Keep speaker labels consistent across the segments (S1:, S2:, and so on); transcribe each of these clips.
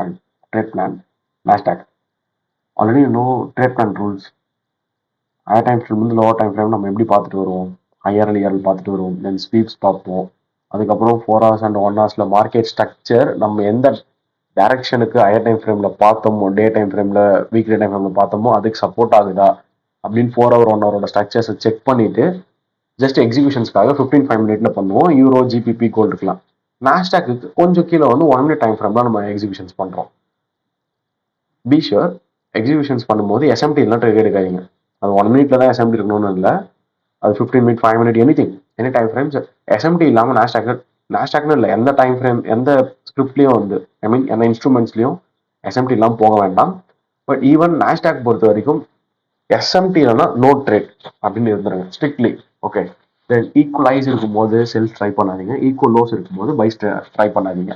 S1: and trade plan. Nasdaq. Already you know trade plan rules. Higher time frame வந்து lower time frame நம்ம எப்படி பார்த்துட்டு வருவோம், IRL ERL பார்த்துட்டு வருவோம், தென் ஸ்வீப்ஸ் பார்ப்போம். அதுக்கப்புறம் 4 hours and 1 hours market structure நம்ம எந்த டைரக்ஷனுக்கு ஹையர் டைம் ஃப்ரேமில் பார்த்தோமோ, டே டைம் ஃப்ரேமில் வீக்லி டைம் ஃப்ரேமில் பார்த்தோமோ அதுக்கு சப்போர்ட் ஆகுதா அப்படின்னு 4 hour 1 hour ஸ்ட்ரக்சர்ஸை செக் பண்ணிட்டு ஜஸ்ட் எக்ஸிபிஷன்ஸ்க்காக 15 5 minute பண்ணுவோம். யூரோ ஜிபிபி கோல்டு இருக்கலாம். நாஸ்டாக்கு கொஞ்சம் கீழே வந்து 1 minute டைம் ஃப்ரேம் தான் நம்ம எக்ஸிபிஷன்ஸ் பண்ணுறோம். பி ஷுர் எக்ஸிபிஷன்ஸ் பண்ணும்போது எஸ்எம்டிலாம் ட்ரேட் எடுக்காதீங்க. அது 1 minute தான் எஸ்எம்டி இருக்கணும்னு இல்லை, அது 15 minute 5 minute any time frames SMT இல்லாமல் நாஸ்டாக்னு இல்லை, எந்த டைம் ஃப்ரேம் எந்த ஸ்கிரிப்ட்லையும் வந்து ஐ மீன் எந்த இன்ஸ்ட்ருமெண்ட்ஸ்லையும் எஸ்எம்டி இல்லாமல் போக வேண்டாம். பட் ஈவன் நாஸ்டாக் பொறுத்த வரைக்கும் எஸ்எம்டி இல்லைனா நோ ட்ரேட் அப்படின்னு இருந்துருங்க ஸ்ட்ரிக்ட்லி. ஓகே, தென் ஈக்குவலைஸ் இருக்கும்போது செல்ஸ் ட்ரை பண்ணாதீங்க, ஈக்குவல் லோஸ் இருக்கும்போது பைஸ் ட்ரை பண்ணாதீங்க.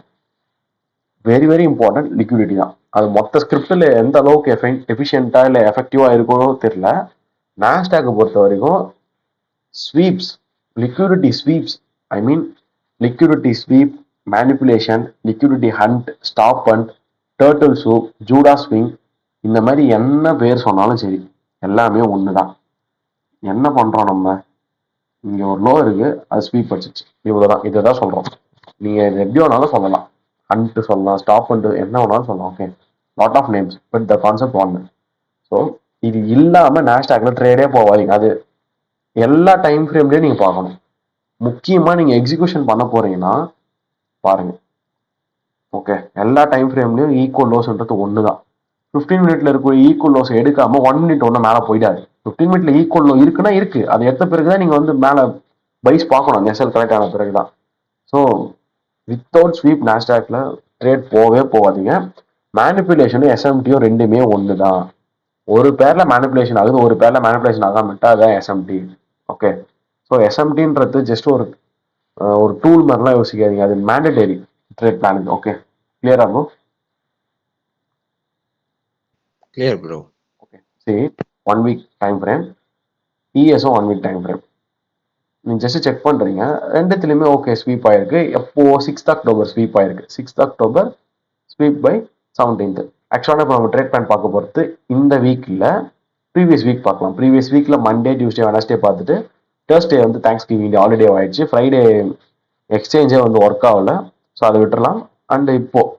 S1: வெரி வெரி இம்பார்ட்டன்ட் லிக்விடிட்டி தான். அது மொத்த ஸ்கிரிப்டில் எந்த அளவுக்கு எஃபிஷியண்டாக இல்லை எஃபெக்டிவாக இருக்கணும் தெரியல. நாஸ்டாக்கை பொறுத்த வரைக்கும் sweeps, liquidity sweeps, I mean liquidity sweep, manipulation, liquidity hunt, stop hunt, turtle soup, Judas swing, இந்த மாதிரி என்ன பேர் சொன்னாலும் சரி எல்லாமே ஒன்று தான். என்ன பண்ணுறோம் நம்ம, இங்கே ஒரு லோ இருக்குது, அது ஸ்வீப் வச்சுச்சு, இவ்வளோதான், இதை தான் சொல்கிறோம். நீங்கள் இது எப்படி வேணாலும் சொல்லலாம், ஹண்ட் சொல்லலாம், ஸ்டாப் ஹண்ட், என்ன வேணாலும் சொல்லலாம். Okay, lot of names, but the concept ஒன்று. ஸோ இது இல்லாமல் நாஸ்டாக்ல ட்ரேடே போவாதீங்க. அது எல்லா டைம் ஃப்ரேம்லேயும் நீங்கள் பார்க்கணும். முக்கியமாக நீங்கள் எக்ஸிக்யூஷன் பண்ண போகிறீங்கன்னா பாருங்கள். ஓகே, எல்லா டைம் ஃப்ரேம்லேயும் ஈக்குவல் லோஸ்ன்றது ஒன்று தான். 15 minute இருக்கிற ஈக்குவல் லோஸ் எடுக்காமல் 1 minute ஒன்று மேலே போயிடாது. 15 minute ஈக்குவல் லோ இருக்குன்னா இருக்குது, அதை எடுத்த பிறகு தான் நீங்கள் வந்து மேலே பைஸ் பார்க்கணும், நெசல் கரெக்ட் ஆன பிறகு தான். ஸோ வித்தவுட் ஸ்வீப் நாஸ்டாக்ல ட்ரேட் போகவே போகாதீங்க. மேனிப்புலேஷனும் எஸ்எம்டியும் ரெண்டுமே ஒன்று தான். ஒரு பேரில் மேனிப்புலேஷன் ஆகுது, ஒரு பேரில் மேனிப்புலேஷன் ஆகாமட்டா அதான் எஸ்எம்டி. ஓகே, ஸோ எஸ்எம்டின்றது ஜஸ்ட் ஒரு டூல் மாதிரிலாம் யோசிக்காதீங்க, அது மேண்டேட்டரி ட்ரேட் பிளான். ஓகே, கிளியரா ப்ரோ?
S2: Clear, bro.
S1: ஓகே, சரி. 1 week time frame, ESO 1 week time frame நீங்கள் ஜஸ்ட் செக் பண்ணுறீங்க. ரெண்டுத்துலையுமே ஓகே ஸ்வீப் ஆயிருக்கு. எப்போ 6th October ஸ்வீப் ஆயிருக்கு. 6th October sweep by 17th. ஆக்சுவலாக இப்போ நம்ம ட்ரேட் பிளான் பார்க்க போகிறது இந்த வீக்கில் ப்ரீவியஸ் வீக் பார்க்கலாம். ப்ரீவியஸ் வீக்கில் மண்டே, டியூஸ்டே, வெனஸ்டே பார்த்துட்டு தேர்ஸ்டே வந்து தேங்க்ஸ் கிவிங் டே ஹாலிடே ஆயிடுச்சு. ஃப்ரைடே எக்ஸ்சேஞ்சே வந்து ஒர்க் ஆகலை, ஸோ அதை விட்டுறலாம். அண்டு இப்போது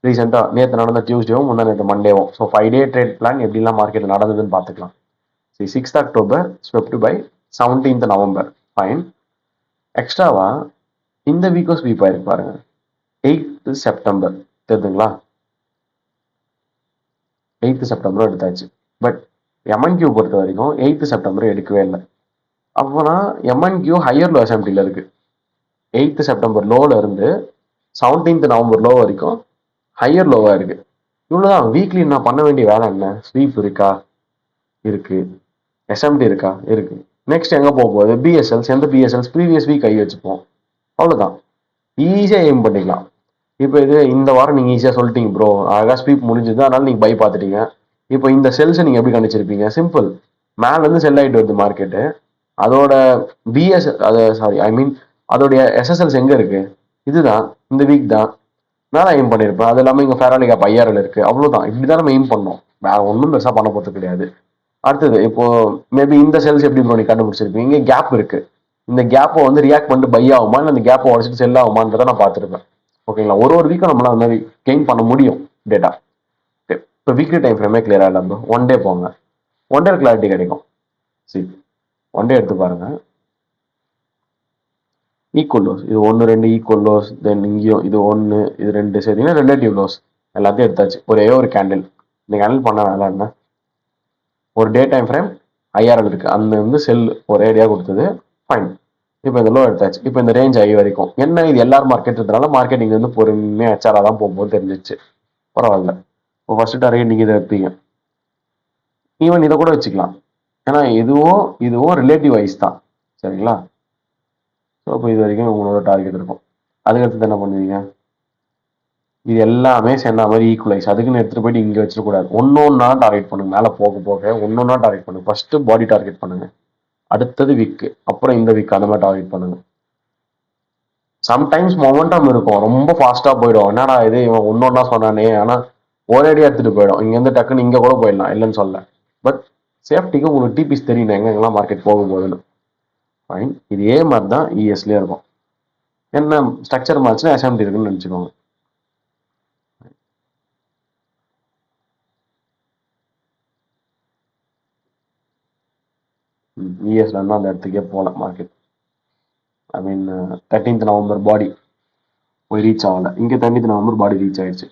S1: ரீசெண்டாக நேற்று நடந்த டியூஸ்டேவும் முன்னா நேற்று மண்டேவும், ஸோ 5 day ட்ரேட் பிளான் எப்படிலாம் மார்க்கெட்டில் நடந்ததுன்னு பார்த்துக்கலாம். சரி, 6th October swept by 17th November. Fine. எக்ஸ்ட்ராவா இந்த வீக்கும் ஸ்வீப் ஆயிருக்கு பாருங்க, 8th September. தெரியுதுங்களா? 8th September எடுத்தாச்சு. பட் எம்என்கியூ பொறுத்த வரைக்கும் 8th September எடுக்கவே இல்லை. அப்போனா எம்என்கியூ ஹையர் லோ எஸ்எம்டியில் இருக்கு. 8th September லோவில் இருந்து 17th November லோ வரைக்கும் ஹையர் லோவாக இருக்கு. இவ்வளோதான். வீக்லி நான் பண்ண வேண்டிய வேலை என்ன? ஸ்வீப் இருக்கா? இருக்கு. எஸ்எம்டி இருக்கா? இருக்கு. நெக்ஸ்ட் எங்கே போக போகுது? பிஎஸ்எல்ஸ். எந்த பிஎஸ்எல்ஸ்? ப்ரீவியஸ் வீக் கை வச்சுப்போம், அவ்வளோதான். ஈஸியாக எய்ம் பண்ணிக்கலாம். இப்போ இது இந்த வாரம் நீங்கள் ஈஸியாக சொல்லிட்டீங்க ப்ரோ, அழகாக ஸ்வீப் முடிஞ்சது, அதனால நீங்கள் பை பார்த்துட்டீங்க. இப்போ இந்த செல்ஸை நீங்கள் எப்படி கணிச்சிருப்பீங்க? சிம்பிள், மேலேருந்து செல் ஆகிட்டு வருது மார்க்கெட்டு, அதோட பிஎஸ் அது சாரி ஐ மீன் அதோடைய எஸ்எஸ்எல்ஸ் எங்கே இருக்குது? இதுதான், இந்த வீக் தான் மேலே எய்ம் பண்ணியிருப்பேன். அது இல்லாமல் இங்கே ஃபேராலி கேப் ஐஆர்எல் இருக்குது, அவ்வளோதான். இப்படி தான் நம்ம எய்ம் பண்ணோம், வேறு ஒன்றும் பெருசாக பண்ண போகிறது கிடையாது. அடுத்தது இப்போ மேபி இந்த செல்ஸ் எப்படி ப்ரோ நீ கண்டுபிடிச்சிருப்பீங்க? இங்கே கேப் இருக்கு, இந்த கேப்பை வந்து ரியாக்ட் பண்ணிட்டு பை ஆகுமா, இல்லை அந்த கேப்பை உடச்சிட்டு செல் ஆகுமான்றதை நான் பார்த்துருப்பேன். ஓகேங்களா? ஒரு வீக்கும் நம்மளால அந்த மாதிரி கெயின் பண்ண முடியும் டேட்டா. இப்போ வீக்லி டைம் ஃப்ரேமே கிளியரா இல்லை ப்ரோ. 1 day போங்க, 1 day கிளாரிட்டி கிடைக்கும். சரி, 1 day எடுத்து பாருங்க. ஈக்குவல் லோஸ் இது 1 2 ஈக்குவல் லோஸ், தென் இங்கேயும் இது 1 இது 2 சரிங்கன்னா ரிலேட்டிவ் லோஸ் எல்லாத்தையும் எடுத்தாச்சு. ஒரே ஒரு கேண்டில். இந்த கேண்டில் பண்ண வேலை என்ன? ஒரு டே டைம் ஃப்ரேம் ஐஆர்எல் இருக்கு, அந்த வந்து செல் ஒரு ஏரியா கொடுத்தது. ஃபைன். இப்போ இந்த லோ எடுத்தாச்சு. இப்போ இந்த ரேஞ்ச் ஐ வரைக்கும் என்ன, இது எல்லாரும் மார்க்கெட் இருக்கிறனால மார்க்கெட்டிங் வந்து பொறுமையாக ஹெச்ஆராக தான் போகும்போது தெரிஞ்சிச்சு. பரவாயில்ல. இப்போ ஃபர்ஸ்ட் டார்கெட் நீங்கள் இதை எடுப்பீங்க. ஈவன் இதை கூட வச்சுக்கலாம், ஏன்னா இதுவும் ரிலேட்டிவ் வைஸ் தான். சரிங்களா? ஸோ இப்போ இது வரைக்கும் உங்களோட டார்கெட் இருக்கும். அதுக்கடுத்து என்ன பண்ணுவீங்க? இது எல்லாமே சேர்ந்த மாதிரி ஈக்குவலைஸ். அதுக்குன்னு எடுத்துகிட்டு போயிட்டு இங்கே வச்சிடக்கூடாது. ஒன்னொன்னா டார்கெட் பண்ணுங்க. மேலே போக போக ஒன்னொன்னா டார்கெட் பண்ணுங்க. ஃபர்ஸ்ட் பாடி டார்கெட் பண்ணுங்க, அடுத்தது வீக்கு, அப்புறம் இந்த வீக், அந்த மாதிரி டார்கெட் பண்ணுங்க. சம்டைம்ஸ் மொமெண்டம் இருக்கும், ரொம்ப ஃபாஸ்டா போயிடும். என்னடா இது இவன் ஒன்னொன்னா சொன்னானே, ஆனா ஒரேடியா எடுத்துட்டு போயிடும். இங்க இருந்து டக்குன்னு இங்க கூட போயிடலாம், இல்லைன்னு சொல்ல. பட் சேஃப்டிக்கு உங்களுக்கு டிபிஸ் தெரியணும் எங்கெங்கெல்லாம் மார்க்கெட் போக போகுதுன்னு. ஃபைன். இதே மாதிரி தான் இஎஸ்லயே இருக்கும். என்ன ஸ்ட்ரக்சர் மாறிச்சுன்னா எஸ்எம்டி இருக்குன்னு நினச்சிக்கோங்க. இஎஸ்ல இருந்து அந்த இடத்துக்கே போகல மார்க்கெட். ஐ மீன் 13th நவம்பர் பாடி போய் ரீச் ஆகல. இங்கே 13th நவம்பர் பாடி ரீச் ஆயிடுச்சு.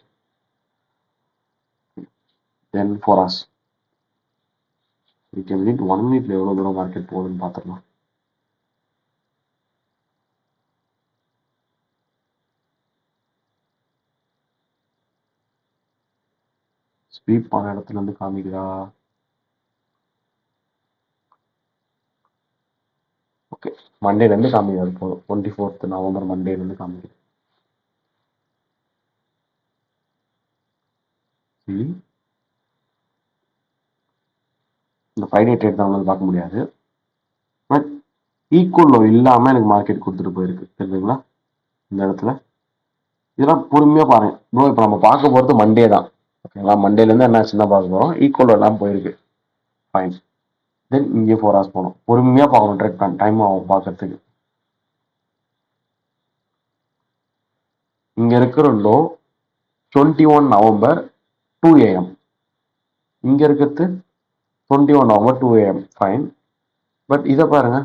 S1: தென் 4 hours. ஓகே, மினிட் 1 மினிட்ல எவ்வளோ தூரம் மார்க்கெட் போகுதுன்னு பார்த்துடலாம். ஸ்வீப் ஆன இடத்துல இருந்து காமிக்குதா? ஓகே, மண்டேலேருந்து காமிக்குது. போதும். 24th நவம்பர் மண்டேலேருந்து காமிக்குது. இந்த ஃப்ரைடே ட்ரேட் தான் வந்து பார்க்க முடியாது. பட் ஈக்குவலோ இல்லாமல் எனக்கு மார்க்கெட் கொடுத்துட்டு போயிருக்கு, தெரிஞ்சுங்களா? இந்த இடத்துல இதெல்லாம் பொறுமையாக பாருங்க ப்ரோ. இப்போ நம்ம பார்க்க போகிறது மண்டே தான், ஓகேங்களா? மண்டேலேருந்து என்ன ஆச்சுன்னா பார்க்க போகிறோம். ஈக்குவலோ எல்லாம் போயிருக்கு. ஃபைன். தென் இங்கே 4 hours போகணும். பொறுமையாக பார்க்கணும். ட்ரேட் பண்ண டைம் ஆகும் பார்க்கறதுக்கு. இங்கே இருக்கிற லோ 21 நவம்பர் 2 AM. இங்கே இருக்கிறது 21 நவம்பர் 2 AM. ஃபைன். பட் இதை பாருங்க,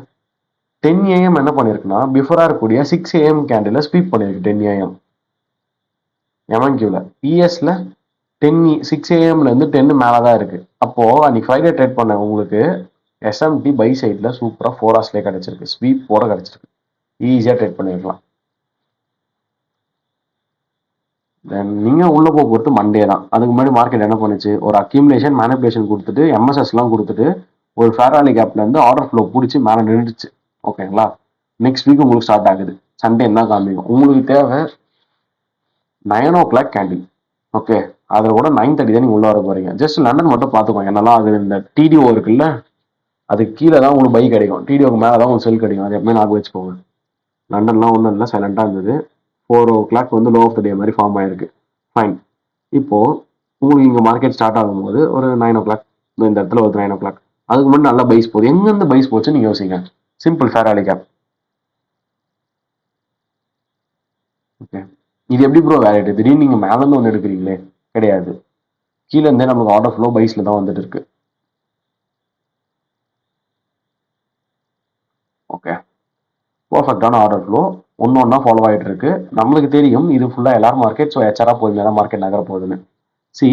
S1: 10 AM என்ன பண்ணியிருக்குன்னா பிஃபோராக இருக்கக்கூடிய 6 AM கேண்டில் ஸ்வீப் பண்ணியிருக்கு. 10 AM எம்என்கியூவில். இஎஸ்ல 6 AMலேருந்து 10 மேலே தான் இருக்கு. அப்போ அன்னைக்கு ஃப்ரைடே ட்ரேட் பண்ண உங்களுக்கு எஸ்எம்டி பை சைடில் சூப்பராக 4 hours கிடைச்சிருக்கு. ஸ்வீப் போட கிடைச்சிருக்கு. ஈஸியாக ட்ரேட் பண்ணிருக்கலாம். தென் நீங்கள் உள்ளே போக பொறுத்து மண்டே தான். அதுக்கு முன்னாடி மார்க்கெட் என்ன பண்ணுச்சு? ஒரு அக்யூமுலேஷன் மேனிபுலேஷன் கொடுத்துட்டு எம்எஸ்எஸ்லாம் கொடுத்துட்டு ஒரு ஃபேராலி கேப்லேருந்து ஆர்டர் ஃப்ளோ பிடிச்சி மேலே நின்றுச்சு. ஓகேங்களா? நெக்ஸ்ட் வீக் உங்களுக்கு ஸ்டார்ட் ஆகுது. சண்டே என்ன காமிக்கும்? உங்களுக்கு தேவை 9 o'clock கேண்டில். ஓகே, அதில் கூட 9:30 தான் நீங்கள் உள்ளே வர போகிறீங்க. ஜஸ்ட் லண்டன் மட்டும் பார்த்துக்கோங்க என்னெல்லாம் அது. இந்த டிடிஓ இருக்குல்ல, அதுக்கு கீழே தான் உங்களுக்கு பை கிடைக்கும். டிடிஓக்கு மேலே தான் உங்களுக்கு செல் கிடைக்கும். அது எப்பவுமே ஞாபகம் வச்சுக்கோங்க. லண்டன்லாம் ஒன்றும் இல்லை, சைலண்டாக இருந்தது. 4 o'clock வந்து லோ ஆஃப் த டே மாதிரி ஃபார்ம் ஆயிருக்கு. ஃபைன். இப்போ உங்களுக்கு இங்கே மார்க்கெட் ஸ்டார்ட் ஆகும்போது ஒரு 9 o'clock, இந்த இடத்துல ஒரு 9 o'clock. அதுக்கு முன்னாடி நல்லா பைஸ் போகுது. எங்கேருந்து பைஸ் போச்சு நீங்கள் யோசிங்க. Simple ஃபேராலி gap. ஓகே, இது எப்படி ப்ரோ வேலிட்? திடீர்னு நீங்கள் மேலேருந்து ஒன்று எடுக்கிறீங்களே, கிடையாது. கீழே இருந்தே நமக்கு ஆர்டர் ஃப்ளோ பைஸில் தான் வந்துட்டு இருக்கு. ஓகே, பர்ஃபெக்டான ஆர்டர் ஃப்ளோ ஒன்று ஒன்றா ஃபாலோ ஆகிட்டு இருக்கு. நம்மளுக்கு தெரியும் இது ஃபுல்லாக எல்லாரும் மார்க்கெட். ஸோ ஹெச்ஆராக போகுது, தான் மார்க்கெட் நகர போகுதுன்னு. சி,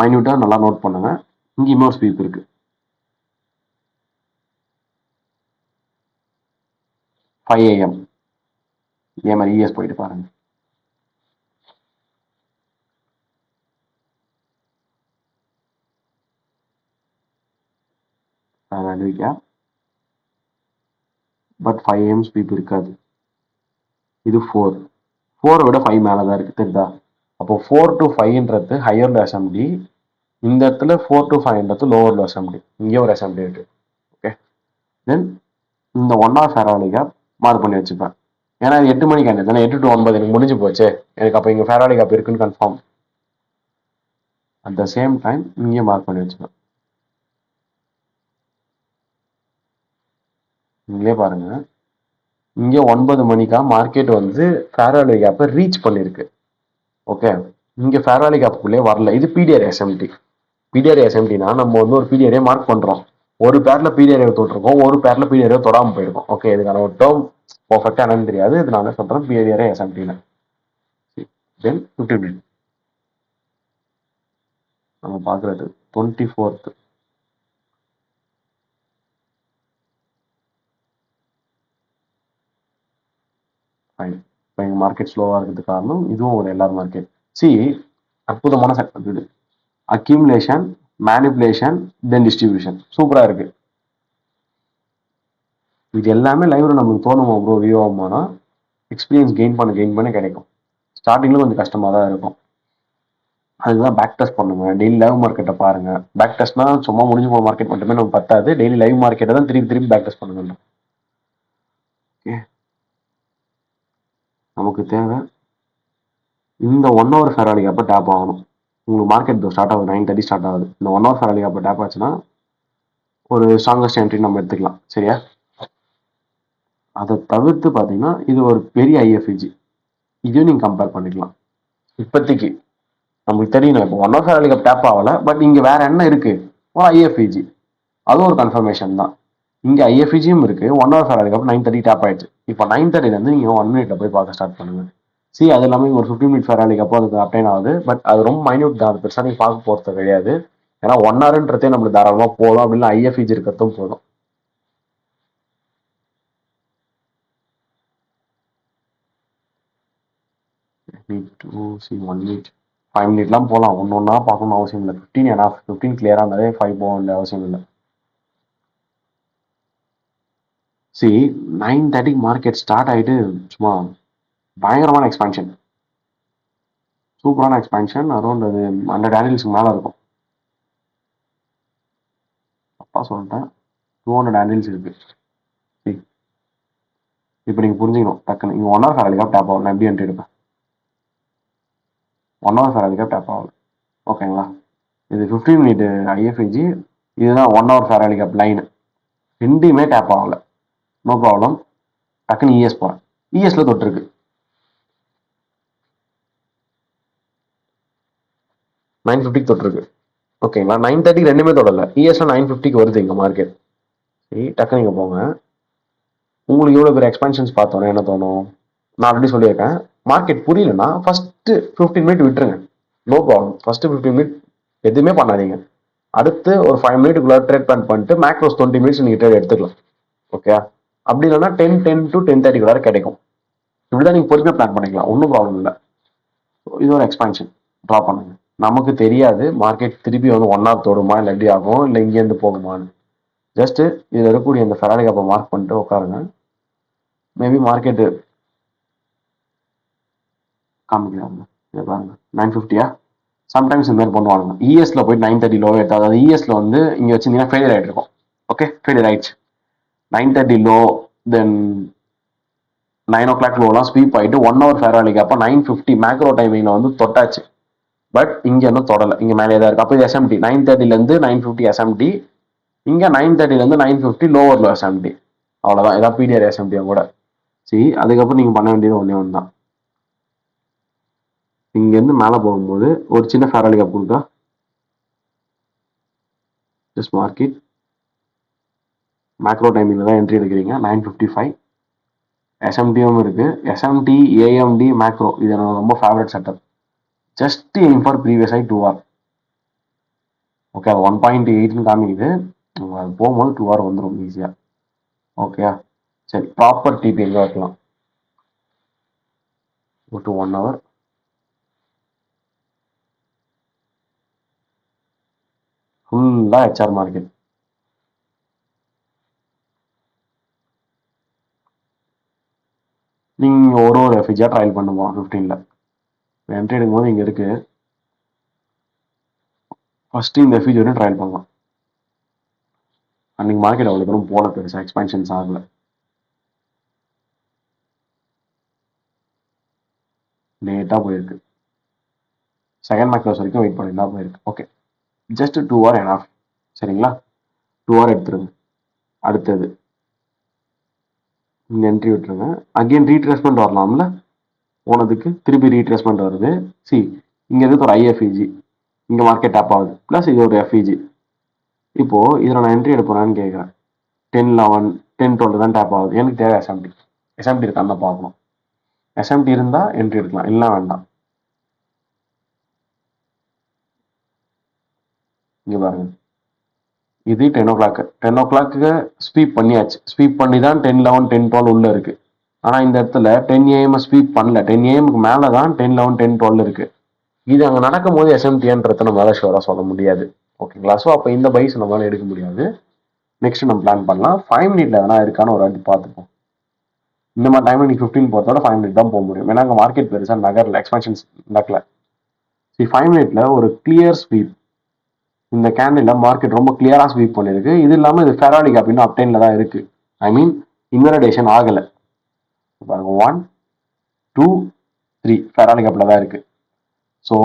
S1: மைன்யூட்டாக நல்லா நோட் பண்ணுங்க. இங்கே இன்னொரு ஸ்வீப் இருக்கு. 5 AM. இதே மாதிரி இஎஸ் போயிட்டு பாருங்க. பட் 5 AM ஸ்வீப் இருக்காது. இது 4 விட 5 மேலே தான் இருக்கு, தெரியுதா? அப்போ 4 to 5ன்றது ஹையர் எஸ்எம்டி. இந்த இடத்துல 4 to 5ன்றது லோவர் எஸ்எம்டி. இங்கே ஒரு எஸ்எம்டி இருக்கு. ஓகே, தென் இந்த 1 hour ஃபேராலி கேப் மார்க் பண்ணி வச்சுப்பேன். ஏன்னா 8 மணிக்கு ஆனது தானே, 8 to 9 எனக்கு முடிஞ்சு போச்சு. எனக்கு அப்போ இங்கே ஃபேராலி கேப் இருக்குன்னு confirm. At the same time இங்கே மார்க் பண்ணி வச்சுப்பேன். இங்கே பாருங்க, இங்கே 9 மணிக்கா மார்க்கெட் வந்து ஃபேராலி கேப்பை ரீச் பண்ணியிருக்கு. ஓகே, இங்கே ஃபேராலி கேப்புக்குள்ளே வரல. இது பிடிஆர் எஸ்எம்டி. பிடிஆர் எஸ்எம்டினா நம்ம வந்து ஒரு பிடிஆரே மார்க் பண்ணுறோம். ஒரு பேரில் பிடிஆரே தொட்டிருக்கோம், ஒரு பேரில் பிடிஆரே தொடாமல் போயிருக்கோம். ஓகே, இதுக்கான ஒரு டேர்ம் பர்ஃபெக்டாக என்னன்னு தெரியாது. இது நான் சொல்கிறேன் பிடிஆரே எஸ்எம்டின்னு. தென் 15 மினிட் நம்ம பார்க்குறது 24th. ஃபைன். இப்போ எங்கள் மார்க்கெட் ஸ்லோவாக இருக்கிறதுக்கு காரணம் இதுவும் ஒரு எல்லார் மார்க்கெட். சி, அற்புதமான செக்டர் இது. Accumulation, manipulation, then distribution. சூப்பராக இருக்கு. இது எல்லாமே லைவ்ல நமக்கு தோணுமா ப்ரோ? வியூ ஆகுமானா எக்ஸ்பீரியன்ஸ் கெயின் பண்ண கிடைக்கும். ஸ்டார்டிங்கில் கொஞ்சம் கஷ்டமாக தான் இருக்கும். அதுதான் பேக் டெஸ்ட் பண்ணுங்க. டெய்லி லைவ் மார்க்கெட்டை பாருங்க. பேக் டெஸ்ட்னா சும்மா முடிஞ்சு போகிற மார்க்கெட் மட்டுமே நமக்கு பத்தாது. டெய்லி லைவ் மார்க்கெட்டை தான் திருப்பி பேக் டெஸ்ட் பண்ணுங்க. ஓகே, நமக்கு தேவை இந்த 1 hour ஃபேராலி அப்போ டேப் ஆகணும். உங்களுக்கு மார்க்கெட் ஸ்டார்ட் ஆகுது 9:30 ஸ்டார்ட் ஆகுது. இந்த 1 hour ஃபேராலி அப்போ டேப் ஆச்சுன்னா ஒரு ஸ்ட்ராங்கஸ்ட் என்ட்ரி நம்ம எடுத்துக்கலாம். சரியா? அதை தவிர்த்து பார்த்தீங்கன்னா இது ஒரு பெரிய ஐஎஃப்இஜி. இதையும் நீங்கள் கம்பேர் பண்ணிக்கலாம். இப்போதைக்கு நமக்கு தெரியணும், இப்போ 1 hour ஃபேராலி கப் டேப் ஆகலை, பட் இங்கே வேற என்ன இருக்கு? ஒரு ஐஎஃப்இஜி, அதுவும் ஒரு கன்ஃபர்மேஷன் தான். இங்கே ஐஎஃப்இஜியும் இருக்கு. 1 hour ஃபேராலி கப் 9:30 டேப் ஆயிடுச்சு. இப்போ 9:30 நீங்கள் 1 minute போய் பார்க்க ஸ்டார்ட் பண்ணுங்க. அது எல்லாமே ஒரு 15 minute ஃபேராலி கப்போ அதுக்கு அப்டைன் ஆகுது. பட் அது ரொம்ப மைன்யூட் தான், அது பெருசாக நீங்கள் பார்க்க போகிறது கிடையாது. ஏன்னா 1 hourன்றதே நம்மளுக்கு தாராளமாக போதும். அப்படின்னா ஐஎஃப்இஜி இருக்கிறதும் போதும். need to see 1 minute 5 minute போகலாம். ஒன்று ஒன்றா பார்க்கணும்னு அவசியம் இல்லை. 15 enough. 15 கிளியராக இருந்தாலே 5 போக வேண்டிய அவசியம் இல்லை. 9:30 மார்க்கெட் ஸ்டார்ட் ஆகிட்டு சும்மா பயங்கரமான எக்ஸ்பான்ஷன், சூப்பரான எக்ஸ்பான்ஷன். அரௌண்ட் அது 100 ஹேண்டில்ஸ்க்கு மேலே இருக்கும். அப்பா சொல்லிட்டேன், 200 ஹேண்டில்ஸ் இருக்கு. இப்போ நீங்கள் புரிஞ்சுக்கணும் டக்குன்னு. நீங்கள் 1 hour ஃபேராலி கப் டேப் ஆகலாம். எப்படி என்ட்ரி எடுப்பேன்? 1 hour ஃபேராலி கப் டேப் ஆகல. ஓகேங்களா? இது 15 minute ஐஎஃப்ஐஜி, இதுதான் 1 hour ஃபேராலி கப் லைன். ரெண்டுமே டேப் ஆகல. No problem. டக்குன்னு இஎஸ் போகிறேன். இஎஸ்ல தொட்டிருக்கு. $950 தொட்டிருக்கு. ஓகேங்களா? 9:30 ரெண்டுமே தொடரல. இஎஸ்ல 950 வருது இங்கே மார்க்கெட். சரி, டக்குன்னு நீங்கள் போங்க. உங்களுக்கு எவ்வளோ பேர் எக்ஸ்பான்ஷன்ஸ் பார்த்தோன்னே என்ன தோணும்? நான் ஆல்ரெடி சொல்லியிருக்கேன், மார்க்கெட் புரியலன்னா ஃபர்ஸ்ட் 15 minute விட்டுருங்க. No problem. ஃபர்ஸ்ட் 15 minute எதுவுமே பண்ணாதீங்க. அடுத்து ஒரு 5 minute ட்ரேட் பிளான் பண்ணிட்டு மேக்ரோஸ் 20 minutes நீங்கள் ட்ரேட் எடுத்துக்கலாம். ஓகே? அப்படி இல்லைன்னா 10 to 10:30 கிடைக்கும். இப்படிதான் நீங்கள் பொறுமையாக பிளான் பண்ணிக்கலாம். ஒன்றும் ப்ராப்ளம் இல்லை. இது ஒரு எக்ஸ்பான்ஷன். ட்ரா பண்ணுங்க. நமக்கு தெரியாது மார்க்கெட் திருப்பி வந்து 1 hour தொடுமா, இல்லை எப்படி ஆகும், இல்லை இங்கேருந்து போகுமான்னு. ஜஸ்ட் இதில் இருக்கக்கூடிய இந்த ஃபெராரி கப்பை மார்க் பண்ணிட்டு உட்காருங்க. மேபி மார்க்கெட்டு காமிக்கிறாங்க. இதை பாருங்க, 950 சம்டைம்ஸ் இந்த மாதிரி பண்ணுவாங்க. இஎஸ்ல போயிட்டு 9:30 லோ எடுத்து, அதாவது இஎஸ்ல வந்து இங்கே வச்சிருந்தீங்கன்னா ஃபெயிலியர் ஆகிட்டு இருக்கும். ஓகே, ஃபெயிலியர் ஆயிடுச்சு. 9:30 லோ, தென் 9 o'clock லோலாம் ஸ்வீப் ஆகிட்டு 1 hour ஃபேராலி கப்போ 9:50 மேக்ரோ டைமிங்கில் வந்து தொட்டாச்சு. பட் இங்கே இன்னும் தொடலை. இங்கே மேலே தான் இருக்குது. அப்போ இது எஸ்எம்டி 9:30 9:50 எஸ்எம்டி. இங்கே 9:30 9:50 லோவர் எஸ்எம்டி. அவ்வளோதான். இதான் பிடிஆர் எஸ்எம்டியும் கூட. அதுக்கப்புறம் நீங்கள் பண்ண வேண்டியது ஒன்றே ஒன்று தான். இங்கேருந்து மேலே போகும்போது ஒரு சின்ன ஃபேராலி கப் கொடுத்தா ஜஸ்ட் மார்க்கெட் மேக்ரோ டைமிங்கில் தான் என்ட்ரி எடுக்கிறீங்க. 9:55 எஸ்எம்டியும் இருக்குது. எஸ்எம்டி, ஏஎம்டி, மேக்ரோ, இது எனக்கு ரொம்ப favourite setup. Just aim for previous 2 hour. Okay, அது 1.8ன்னு காமிக்குது. அது போகும்போது 2 hour வந்துடும் ஈஸியாக. ஓகே, சரி. ப்ராப்பர் டிபி எங்கே வைக்கலாம்? ஒரு 1 hour. ஃபுல்லாக ஹெச்ஆர் மார்க்கெட். நீங்கள் ஒரு எஃப்ஜியாக ட்ரையல் பண்ணுவோம். 15ல் என்ட்ரி எடுக்கும்போது இங்கே இருக்குது. ஃபஸ்ட்டு இந்த எஃப்ஜி வரையும் ட்ரையல் பண்ணலாம். அன்றைக்கி மார்க்கெட் அவ்வளோ தூரம் போல, பெருசாக எக்ஸ்பென்ஷன்ஸ் ஆகலை. லேட்டாக போயிருக்கு. செகண்ட் மேக்ரோஸ் வரைக்கும் வெயிட் பண்ணியிருந்தா போயிருக்கு. Okay, just 2 hour enough. சரிங்களா? 2 hour எடுத்துருங்க. அடுத்தது இங்கே என்ட்ரி விட்டுருங்க. அகெயின் ரீட்ரேஸ்மெண்ட் வரலாம்ல, போனதுக்கு திருப்பி ரீட்ரேஸ்மெண்ட் வருது. இங்கே இருக்கு ஒரு ஐஎஃப்இஜி. இங்கே மார்க்கெட் டேப் ஆகுது. ப்ளஸ் இது ஒரு எஃப்இஜி. இப்போது இதில் நான் என்ட்ரி எடுப்பேனான்னு கேட்குறேன். 10, 11, 10, 12 தான் டேப் ஆகுது. எனக்கு தேவை எஸ்எம்டி. எஸ்எம்டி இருக்கான்னு பார்க்கணும். எஸ்எம்டி இருந்தால் என்ட்ரி எடுக்கலாம், இல்லை வேண்டாம். இங்கே பாருங்க, இது 10 o'clock. 10 o'clock ஸ்வீப் பண்ணியாச்சு. ஸ்வீப் பண்ணி தான் 10, 11, 10, 12 உள்ள இருக்கு. ஆனால் இந்த இடத்துல 10 AM ஸ்வீப் பண்ணல. 10 AM மேலே தான் 10, 11, 10, 12 இருக்கு. இது அங்கே நடக்கும் போது எஸ்எம்டின்றத நம்மளால ஷோராக சொல்ல முடியாது. ஓகேங்களா? ஸோ அப்போ இந்த பைஸ் நம்மளால எடுக்க முடியாது. நெக்ஸ்ட் நம்ம பிளான் பண்ணலாம். 5 minute எதனா இருக்கான்னு ஒரு வாட்டி பார்த்துப்போம். இந்த மாதிரி டைமில் நீ 15 போகிறதோட 5 minute தான் போக முடியும். ஏன்னா அங்கே மார்க்கெட் பெருசாக நகரில் எக்ஸ்பென்ஷன்ஸ் நடக்கல. 5 minute ஒரு கிளியர் ஸ்வீப். இந்த கேண்டில் மார்க்கெட் ரொம்ப கிளியராக ஸ்வீப் பண்ணியிருக்கு. இது இல்லாமல் இது ஃபெராலி கேப் இன்னும் அப்டைனில் தான் இருக்குது. ஐ மீன் இன்வெலிடேஷன் ஆகலை. பாருங்க, 1, 2 3 ஃபெராலி கேப்ல தான் இருக்கு. ஸோ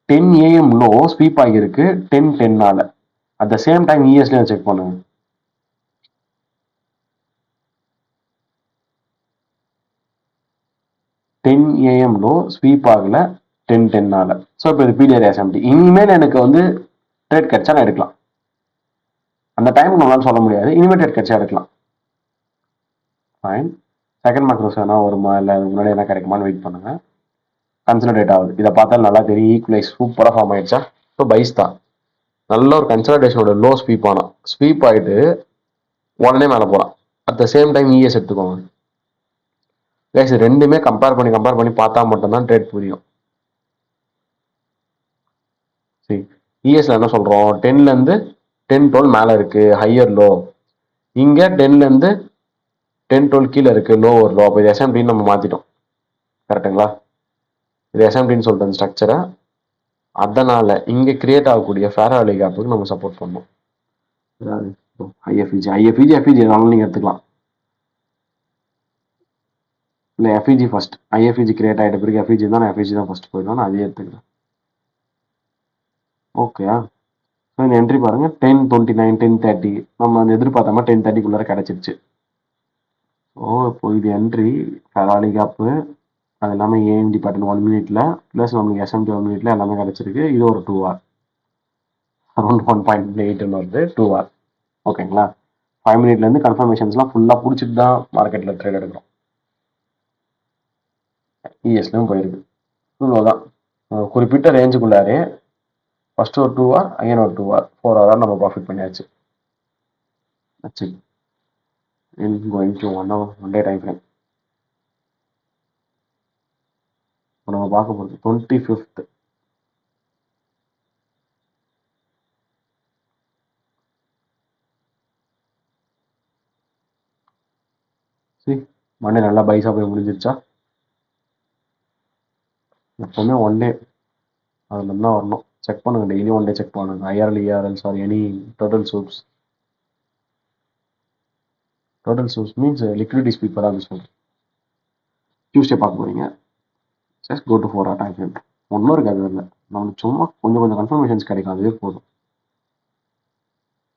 S1: 10 AM லோ ஸ்வீப் ஆகியிருக்கு 10:10னால. அட் த சேம் டைம் இஎஸ்லையும் செக் பண்ணுங்க. 10 AM லோ ஸ்வீப் ஆகல 10:10னால. ஸோ இப்போ இது பிடிஆர் எஸ்எம்டி. இனிமேல் எனக்கு வந்து ட்ரேட் கிடைச்சா நான் எடுக்கலாம். அந்த டைம் நம்மளால சொல்ல முடியாது. இனிமேல் ட்ரேட் கிடைச்சா எடுக்கலாம். ஃபைன். செகண்ட் மேக்ரோஸ் வேணா வருமா இல்லை முன்னாடி என்ன கிடைக்குமான்னு வெயிட் பண்ணுங்க. கன்சல்டேட் ஆகுது. இதை பார்த்தாலும் நல்லா தெரியும். ஈக்குவலைஸ் சூப்பராக ஃபார்ம் ஆயிடுச்சா. ஸோ பைஸ் தான். நல்ல ஒரு கன்சல்டேஷனோட லோ ஸ்வீப் ஆனா ஸ்வீப் ஆகிட்டு உடனே மேலே போகலாம். At the same time ES எடுத்துக்கோங்க. கைஸ் ரெண்டுமே கம்பேர் பண்ணி பார்த்தா மட்டும்தான் ட்ரேட் புரியும். சரி, இஎஸ்ல என்ன சொல்கிறோம், 10லேருந்து 10-12 மேலே இருக்குது ஹையர் லோ. இங்கே 10லேருந்து 10-12 கீழே இருக்குது லோ ஒரு லோ. அப்போ இது எஸ்எம்டின்னு நம்ம மாற்றிட்டோம். கரெக்டுங்களா? இது எஸ்எம்டின்னு சொல்லிட்டு ஸ்ட்ரக்சரை. அதனால் இங்கே கிரியேட் ஆகக்கூடிய ஃபேராலி கேப்புக்கு நம்ம சப்போர்ட் பண்ணோம். ஐஎஃப்இஜி என்னாலும் நீங்கள் எடுத்துக்கலாம். இல்லை எஃப்இஜி ஃபர்ஸ்ட். ஐஎஃப்இஜி கிரியேட் ஆகிட்ட பிறகு எஃப்இஜி தான், நான் எஃப்இஜி தான் ஃபர்ஸ்ட் போயிடும். நான் அதே எடுத்துக்கிறேன். ஓகே. ஸோ இந்த என்ட்ரி பாருங்கள் 10:29 10:30 நம்ம அந்த எதிர்பார்த்தாம 10:30 கிடச்சிருச்சு. ஸோ இப்போ இது என்ட்ரி ஃபெராலி கேப்பு, அது எல்லாமே ஏஎம்டி பேட்டர்ன் 1 மினிட்ல ப்ளஸ் நம்மளுக்கு எஸ்எம்டி 1 மினிட்ல எல்லாமே கிடச்சிருக்கு. இது ஒரு 2 hour அரௌண்ட் 1.8 வருது 2 hour. ஓகேங்களா? 5 மினிட்லேருந்து கன்ஃபர்மேஷன்ஸ்லாம் ஃபுல்லாக பிடிச்சிட்டு தான் மார்க்கெட்டில் ட்ரேட் எடுக்கிறோம். இஎஸ்லையும் போயிருக்கு. இவ்வளோதான். குறிப்பிட்ட ரேஞ்சுக்குள்ளாரே ஃபர்ஸ்ட் ஒரு 2 hour, அகைன் ஒரு 2 hour, 4 hour நம்ம ப்ராஃபிட் பண்ணியாச்சு. ஆச்சு. Going to one day time frame. இப்போ நம்ம பார்க்க போகிறது 25th. சரி, மண்டே நல்லா பைஸாக போய் முடிஞ்சிருச்சா? எப்போவுமே ஒன் டே அதில் தான் வரணும். செக் பண்ணுங்க, டெய்லி ஒன் டே செக் பண்ணுங்க. IRL, ERL, sorry, any total sweeps. Total sweeps means liquidity sweep தான் சொல்கிறேன். டியூஸ்டே பார்க்க போகிறீங்க, just go to 4 hour time frame. ஒன்றும் இருக்காது அதில். நம்மளுக்கு சும்மா கொஞ்சம் கன்ஃபர்மேஷன்ஸ் கிடைக்கும், அதுவே போதும்.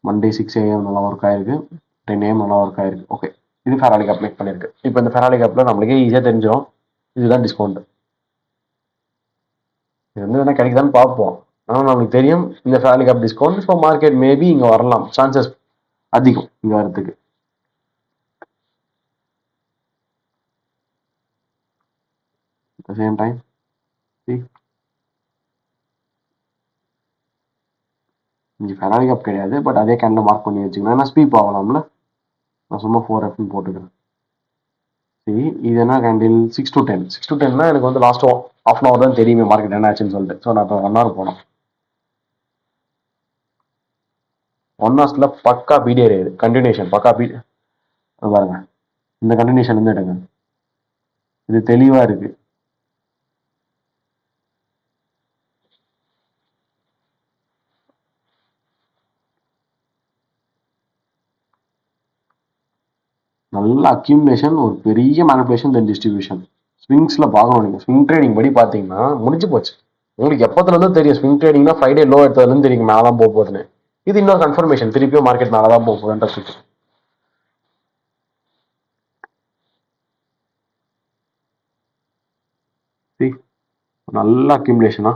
S1: மண்டே 6 AM நல்லா ஒர்க் ஆயிருக்கு, 10 AM நல்லா ஒர்க் ஆயிருக்கு. ஓகே, இது ஃபெராலி கேப் மேக் பண்ணியிருக்கு. இப்போ இந்த ஃபெராலி கேப்பில் நம்மளுக்கே ஈஸியாக தெரிஞ்சிடும் இதுதான் டிஸ்கவுண்ட். இது வந்து என்ன கிடைக்குதான்னு பார்ப்போம். ஆனால் நம்மளுக்கு தெரியும் இந்த fair value gap discount. So market maybe இங்கே வரலாம், சான்சஸ் அதிகம் இங்கே வரதுக்கு. At the same time, see, இங்கே ஃபெராலி கேப் கிடையாது, பட் அதே கேண்டில் மார்க் பண்ணி வச்சுக்கணும். ஏன்னா ஸ்வீப் ஆகலாம்ல. நான் சும்மா 4Fன்னு போட்டுக்கிறேன். சரி, இது என்ன கேண்டில் 6 to 10. 6 to 10னா எனக்கு வந்து லாஸ்ட் half an hour தான் தெரியுமே மார்க்கெட் என்ன ஆச்சுன்னு சொல்லிட்டு. ஸோ நான் இப்போ 1 hour போனோம். 1 hours பக்கா பிடிஆர் இது கண்டினியூஷன், பக்கா பாருங்க, இந்த கண்டினியூஷன் வந்து எடுங்க. இது தெளிவா இருக்கு. நல்ல அக்யூமுலேஷன், ஒரு பெரிய மேனிபுலேஷன், தென் டிஸ்ட்ரிபியூஷன். ஸ்விங்ஸ்ல பார்க்கணும். நீங்க ஸ்விங் ட்ரேடிங் படி பார்த்தீங்கன்னா முடிஞ்சு போச்சு. உங்களுக்கு எப்பத்துல இருந்து தெரியும் ஸ்விங் ட்ரேடிங்னா ஃப்ரைடே லோ எடுத்ததுல இருந்து தெரியும் மேலே தான் போக போகுதுன்னு. இது இன்னொரு கன்ஃபர்மேஷன், திருப்பியும் மார்க்கெட் மேலே தான் போக போகுதுன்றது. நல்ல அக்யூமுலேஷனா,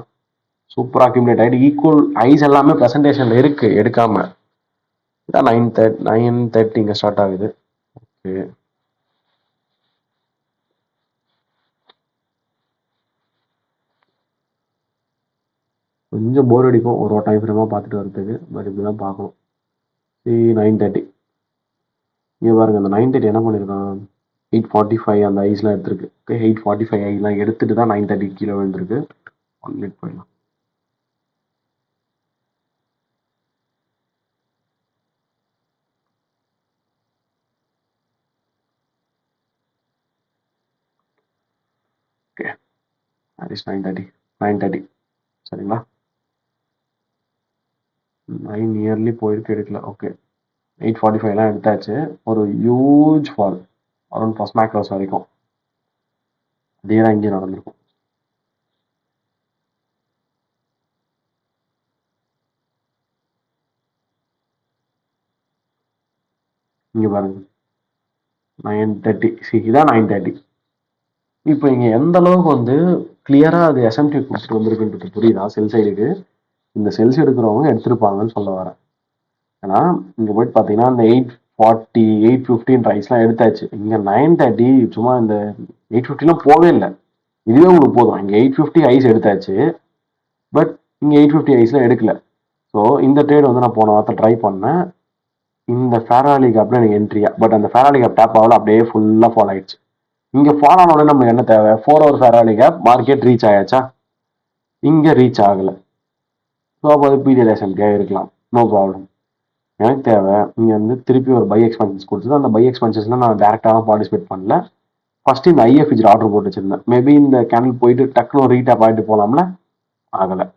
S1: சூப்பரா அக்யூமுலேட் ஆகிட்டு ஈக்குவல் ஐஸ் எல்லாமே ப்ரெசன்டேஷன்ல இருக்கு, எடுக்காம. இதான் 9:30 இங்கே ஸ்டார்ட் ஆகுது. ஓகே, கொஞ்சம் போர் அடிக்கும் ஒரு டைம் ஃப்ரேமாக பார்த்துட்டு வரதுக்கு, பட் இப்படி தான் பார்க்கணும். 9:30 இங்கே பாருங்க, அந்த 9:30 என்ன பண்ணியிருக்கான், 8:45 அந்த ஐஸ்லாம் எடுத்திருக்கு. ஓகே, 8:45 ஐஸ்லாம் எடுத்துட்டு தான் 9:30 கீழே விழுந்திருக்கு. 1 மினிட் போயிடலாம். ஓகே, that is 9:30 சரிங்களா. 9 நியர்லி போயிருக்கு, எடுக்கல. ஓகே, 8:45லாம் எடுத்தாச்சு. ஒரு huge fall around first macros வரைக்கும். அதே தான் இங்கே நடந்திருக்கும். இங்கே பாருங்க 9:30 இதான் 9:30. இப்போ இங்கே எந்த அளவுக்கு வந்து கிளியராக அது எஸ்எம்டி கொடுத்துட்டு வந்திருக்குன்றது புரியுதா? செல் சைடுக்கு இந்த செல்ஸ் எடுக்கிறவங்க எடுத்திருப்பாங்கன்னு சொல்ல வரேன். ஏன்னா இங்கே போயிட்டு பார்த்தீங்கன்னா இந்த 840 850 ரைஸ்லாம் எடுத்தாச்சு. இங்கே 9:30 சும்மா இந்த 850லாம் போவே இல்லை. இதுவே உங்களுக்கு போதும். இங்கே 850 ஐஸ் எடுத்தாச்சு. பட் இங்கே 850 ஐஸ்லாம் எடுக்கல. ஸோ இந்த ட்ரேட் வந்து நான் போன வாரத்தை ட்ரை பண்ணேன். இந்த ஃபேராலி கேப்ல எனக்கு என்ட்ரியா. பட் அந்த ஃபேராலி கேப் டேப் ஆகல, அப்படியே ஃபுல்லாக ஃபால் ஆயிடுச்சு. இங்கே ஃபால் ஆனோடனே நமக்கு என்ன தேவை? 4 ஹவர் ஃபேராலி கேப் மார்க்கெட் ரீச் ஆயாச்சா? இங்கே ரீச் ஆகலை. ஸோ அப்போ அது பீரியட் எஸ்எம்டியாக இருக்கலாம், நோ ப்ராப்ளம். எனக்கு தேவை இங்கே வந்து திருப்பி ஒரு பை எக்ஸ்பென்சஸ் கொடுத்தது. அந்த பை எக்ஸ்பென்சஸ்லாம் நான் டேரெக்டாக பார்ட்டிசிபேட் பண்ணல. ஃபர்ஸ்ட் இந்த ஐஎஃப்ஜி ஆர்டர் போட்டு வச்சிருந்தேன். மேபி இந்த கேண்டில் போயிட்டு டக்குனு ஒரு ரீடாப் ஆகிட்டு போகலாம்ல, ஆகலை.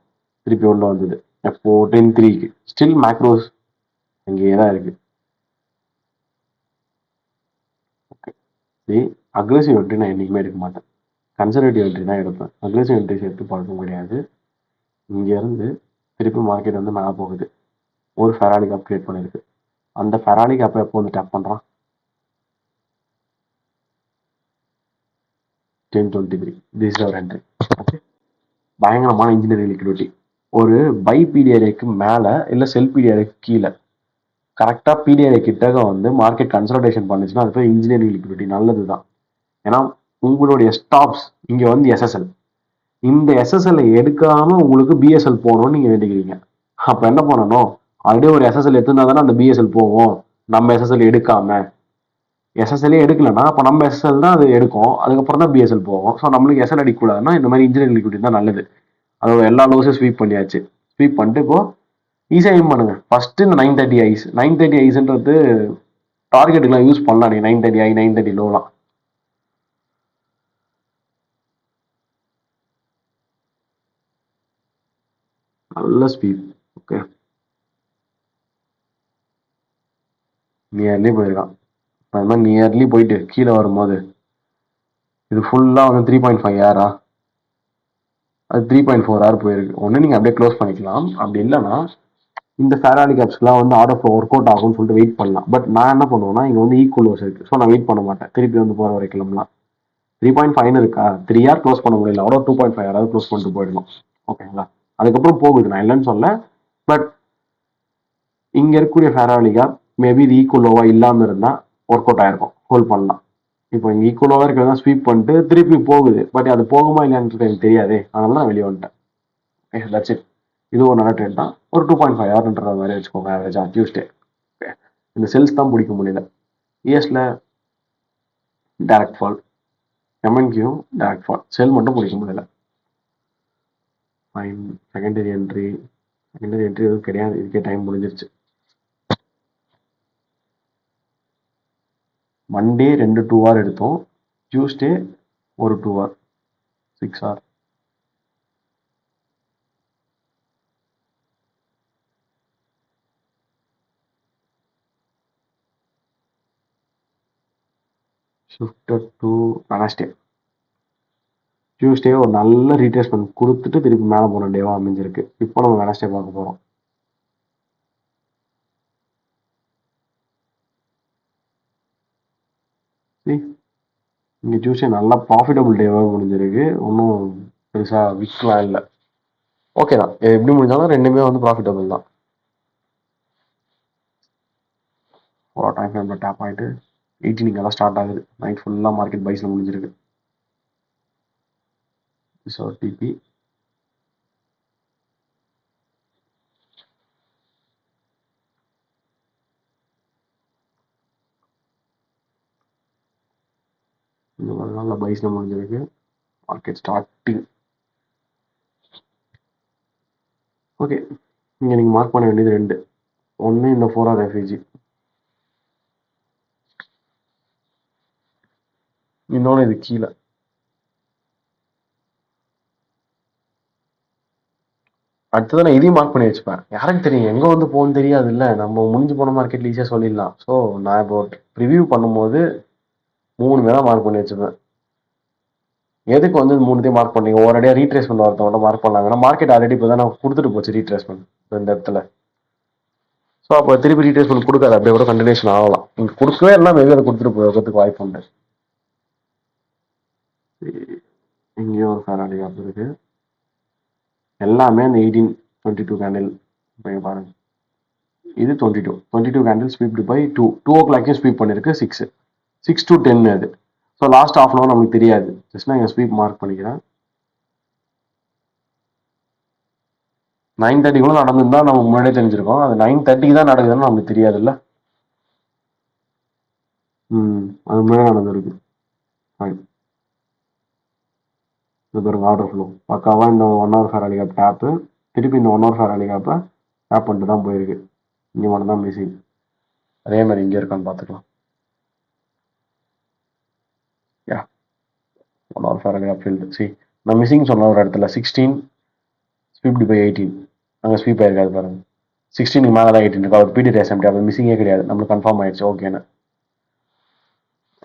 S1: திருப்பி உள்ள வந்தது எப்போ 10:03க்கு. ஸ்டில் மேக்ரோஸ் அங்கேயே தான் இருக்கு. ஓகே, அக்ரெசிவ் என்ட்ரி நான் என்றைக்குமே எடுக்க மாட்டேன். கன்சர்வேட்டிவ் என்ட்ரி தான் எடுப்பேன். அக்ரெசிவ் என்ட்ரிஸ் எடுத்து பழக்கம் கிடையாது. இங்கேருந்து திருப்பி மார்க்கெட் வந்து மேலே போகுது. ஒரு ஃபெராலி கேப் கிரியேட் பண்ணியிருக்கு. அந்த ஃபெராலி கேப்பை எப்போ வந்து டேப் பண்ணுறான்? 10:23. This is our entry. Okay, பயங்கரமான இன்ஜினியரிங் லிக்விடிட்டி. ஒரு பை பிடிஆருக்கு மேலே இல்லை செல் பிடிஆருக்கு கீழே கரெக்டாக பிடிஆரை கிட்டக வந்து மார்க்கெட் கன்சல்டேஷன் பண்ணுச்சுன்னா அது போய் இன்ஜினியரிங் லிக்விடிட்டி நல்லது தான். ஏன்னா உங்களுடைய ஸ்டாப்ஸ் இங்கே வந்து எஸ்எஸ்எல். இந்த எஸ்எஸ்எல் எடுக்காம உங்களுக்கு பிஎஸ்எல் போகணும்னு நீங்கள் வேண்டிக்கிறீங்க. அப்போ என்ன பண்ணணும்? ஆல்ரெடி ஒரு எஸ்எஸ்எல் எடுத்துருந்தா தானே அந்த பிஎஸ்எல் போகும். நம்ம எஸ்எஸ்எல் எடுக்காம எஸ்எஸ்எல்லே எடுக்கலன்னா அப்போ நம்ம எஸ்எஸ்எல் தான் அது எடுக்கும், அதுக்கப்புறம் தான் பிஎஸ்எல் போகும். ஸோ நம்மளுக்கு எஸ்எல் அடிக்கூடாதுன்னா இந்த மாதிரி இன்ஜினியரிங் லிக்விடிட்டி தான் நல்லது. அதோட எல்லா லோஸும் ஸ்வீப் பண்ணியாச்சு. ஸ்வீப் பண்ணிட்டு இப்போ ஈஸியாக எய்ம் பண்ணுங்க. ஃபர்ஸ்ட் இந்த 9:30 ஐஸ் 9:30 ஐஸ்ன்றது டார்கெட்டுக்குலாம் யூஸ் பண்ணலாம். நீ 9:30 ஐ 9:30 லோலாம் நல்ல ஸ்வீப். ஓகே, நியர்லி போயிருக்கான். அது மாதிரி நியர்லி போயிட்டு கீழே வரும்போது இது ஃபுல்லாக வந்து 3.5 ஆரா, அது 3.4 ஆர் போயிருக்கு. ஒன்று நீங்கள் அப்படியே க்ளோஸ் பண்ணிக்கலாம். அப்படி இல்லைன்னா இந்த ஃபேராலி கேப்ஸ்க்குலாம் வந்து ஆர்டர் ஃப்ளோ ஒர்க் அவுட் ஆகும்னு சொல்லிட்டு வெயிட் பண்ணலாம். பட் நான் என்ன பண்ணுவேன்னா இங்கே வந்து ஈக்குவல் லோஸ் இருக்குது. ஸோ நான் வெயிட் பண்ண மாட்டேன். திருப்பி வந்து போகிற வரைக்கலாம்லாம் 3.5 இருக்கா, 3 ஆர் க்ளோஸ் பண்ண முடியல, அவ்வளோ 2.5 ஆராவது க்ளோஸ் பண்ணிட்டு போயிடணும். ஓகேங்களா? அதுக்கப்புறம் போகுது, நான் இல்லைன்னு சொல்ல. பட் இங்கே இருக்கக்கூடிய ஃபேராலி கேப் மேபி இது ஈக்குவல் லோவாக இல்லாமல் இருந்தால் ஒர்க் அவுட் ஆயிருக்கும், ஹோல்ட் பண்ணலாம். இப்போ இங்கே ஈக்குவலாக இருக்கிறதா ஸ்வீப் பண்ணிட்டு திருப்பி போகுது. பட் அது போகுமா இல்லையான்றது எனக்கு தெரியாதே, அதனால நான் வெளியே வந்துட்டேன். Okay, that's it. இது ஒரு நல்ல ட்ரெண்ட் தான். ஒரு 2.5 ஹவர்ன்ற மாதிரி வச்சுக்கோங்க ஆவரேஜா டியூஸ்டே. ஓகே, இந்த செல்ஸ் தான் பிடிக்க முடியல. இஎஸ்ல டேரக்ட் ஃபால், எம்என்கியூ டேரக்ட் ஃபால், செல் மட்டும் பிடிக்க முடியல. ஃபைன். செகண்டரி என்ட்ரி எதுவும் கிடையாது. இதுக்கே டைம் முடிஞ்சிருச்சு. மண்டே 2 2 hour எடுத்தோம். டியூஸ்டே ஒரு 2 hour 6 hour. Shifted to Wednesday. Tuesday ஒரு நல்ல ரீட்ரேஸ்மெண்ட் கொடுத்துட்டு திருப்பி மேலே போன டேவாக அமைஞ்சிருக்கு. இப்போ நம்ம வெனஸ்டே பார்க்க போகிறோம். இங்கே டியூஸ்டே நல்லா ப்ராஃபிட்டபிள் டேவாக முடிஞ்சிருக்கு. ஒன்றும் பெருசாக விற்கலாம் இல்லை. ஓகே தான், எப்படி முடிஞ்சாலும் ரெண்டுமே வந்து ப்ராஃபிட்டபிள் தான். ஒரு டைம் ஃப்ரேமில் டேப் ஆகிட்டு 18 எல்லாம் ஸ்டார்ட் ஆகுது. நைட் ஃபுல்லாக மார்க்கெட் பைஸில் முடிஞ்சிருக்கு. ஸோ டிபி இந்த மாதிரி நல்ல பைஸில் முடிஞ்சிருக்கு. Market starting. ஓகே, இங்கே நீங்கள் மார்க் பண்ண வேண்டியது ரெண்டு. ஒன்று இந்த 4 hour எஃப்இஜி, இன்னொன்று இது கீழே. அடுத்தது நான் இதையும் மார்க் பண்ணி வச்சுப்பேன். யாருக்கு தெரியும் எங்கே வந்து போகணும்னு தெரியாது இல்லை, நம்ம முடிஞ்சு போன மார்க்கெட்ல ஈஸியாக சொல்லிடலாம். ஸோ நான் இப்போ ரிவ்யூ பண்ணும்போது 3 தான் மார்க் பண்ணி வச்சுப்பேன். எதுக்கு வந்து 3த்தையும் மார்க் பண்ணீங்க? ஒரேடியாக ரீட்ரேஸ்மெண்ட் ஒருத்தவங்க மார்க் பண்ணாங்கன்னா மார்க்கெட் ஆல்ரெடி இப்போ தான் கொடுத்துட்டு போச்சு ரீட்ரேஸ்மெண்ட் இந்த இடத்துல. ஸோ அப்போ திருப்பி ரீட்ரேஸ்மெண்ட் கொடுக்காது, அப்படியே கூட கண்டினியூஷன் ஆகலாம். நீங்கள் கொடுக்கவே எல்லாம் மேபி அதை கொடுத்துட்டு போகிறதுக்கு வாய்ப்பு உண்டு. இங்கேயும் ஒரு ஃபேராடி கேப் இருக்கு. எல்லாமே அந்த 18-22 கேண்டில் பாருங்க. இது 22 candle sweep by 2 o'clock sweep பண்ணிருக்கு 6 to 10 அது. So last half an hour நமக்கு தெரியாது. ஜஸ்ட் நான் ஸ்வீப் மார்க் பண்ணிக்கிறேன். 9:30 நடந்திருந்தா நமக்கு முன்னாடியே தெரிஞ்சிருக்கும். அது 9:30 தான் நடக்குதுன்னு நமக்கு தெரியாதுல்ல. அது முன்னாடியே நடந்திருக்கு. இது பாருங்க ஆர்டர் ஃப்ளோ பக்காவாக இந்த 1 hour ஃபேராடி கேப் டேப்பு. திருப்பி இந்த 1 hour ஃபேராடி கேப்பை டேப் பண்ணிட்டு தான் போயிருக்கு. இங்கே மட்டும் தான் மிஸ்ஸிங். அதே மாதிரி இங்கே இருக்கான்னு பார்த்துக்கலாம். யா 1 hour ஃபேராடி கேப் ஃபீல்டு. சி நான் மிஸ்ஸிங் சொன்ன ஒரு இடத்துல 16 ஸ்வீப்டு பை 18 அங்கே ஸ்வீப் ஆயிருக்காது பாருங்க. 16 மேலே தான் 18 இருக்கு. அவர் பிடி எஸ்எம்டி அது மிஸ்ஸிங்கே கிடையாது. நம்மளுக்கு கன்ஃபார்ம் ஆயிடுச்சு ஓகேன்னு.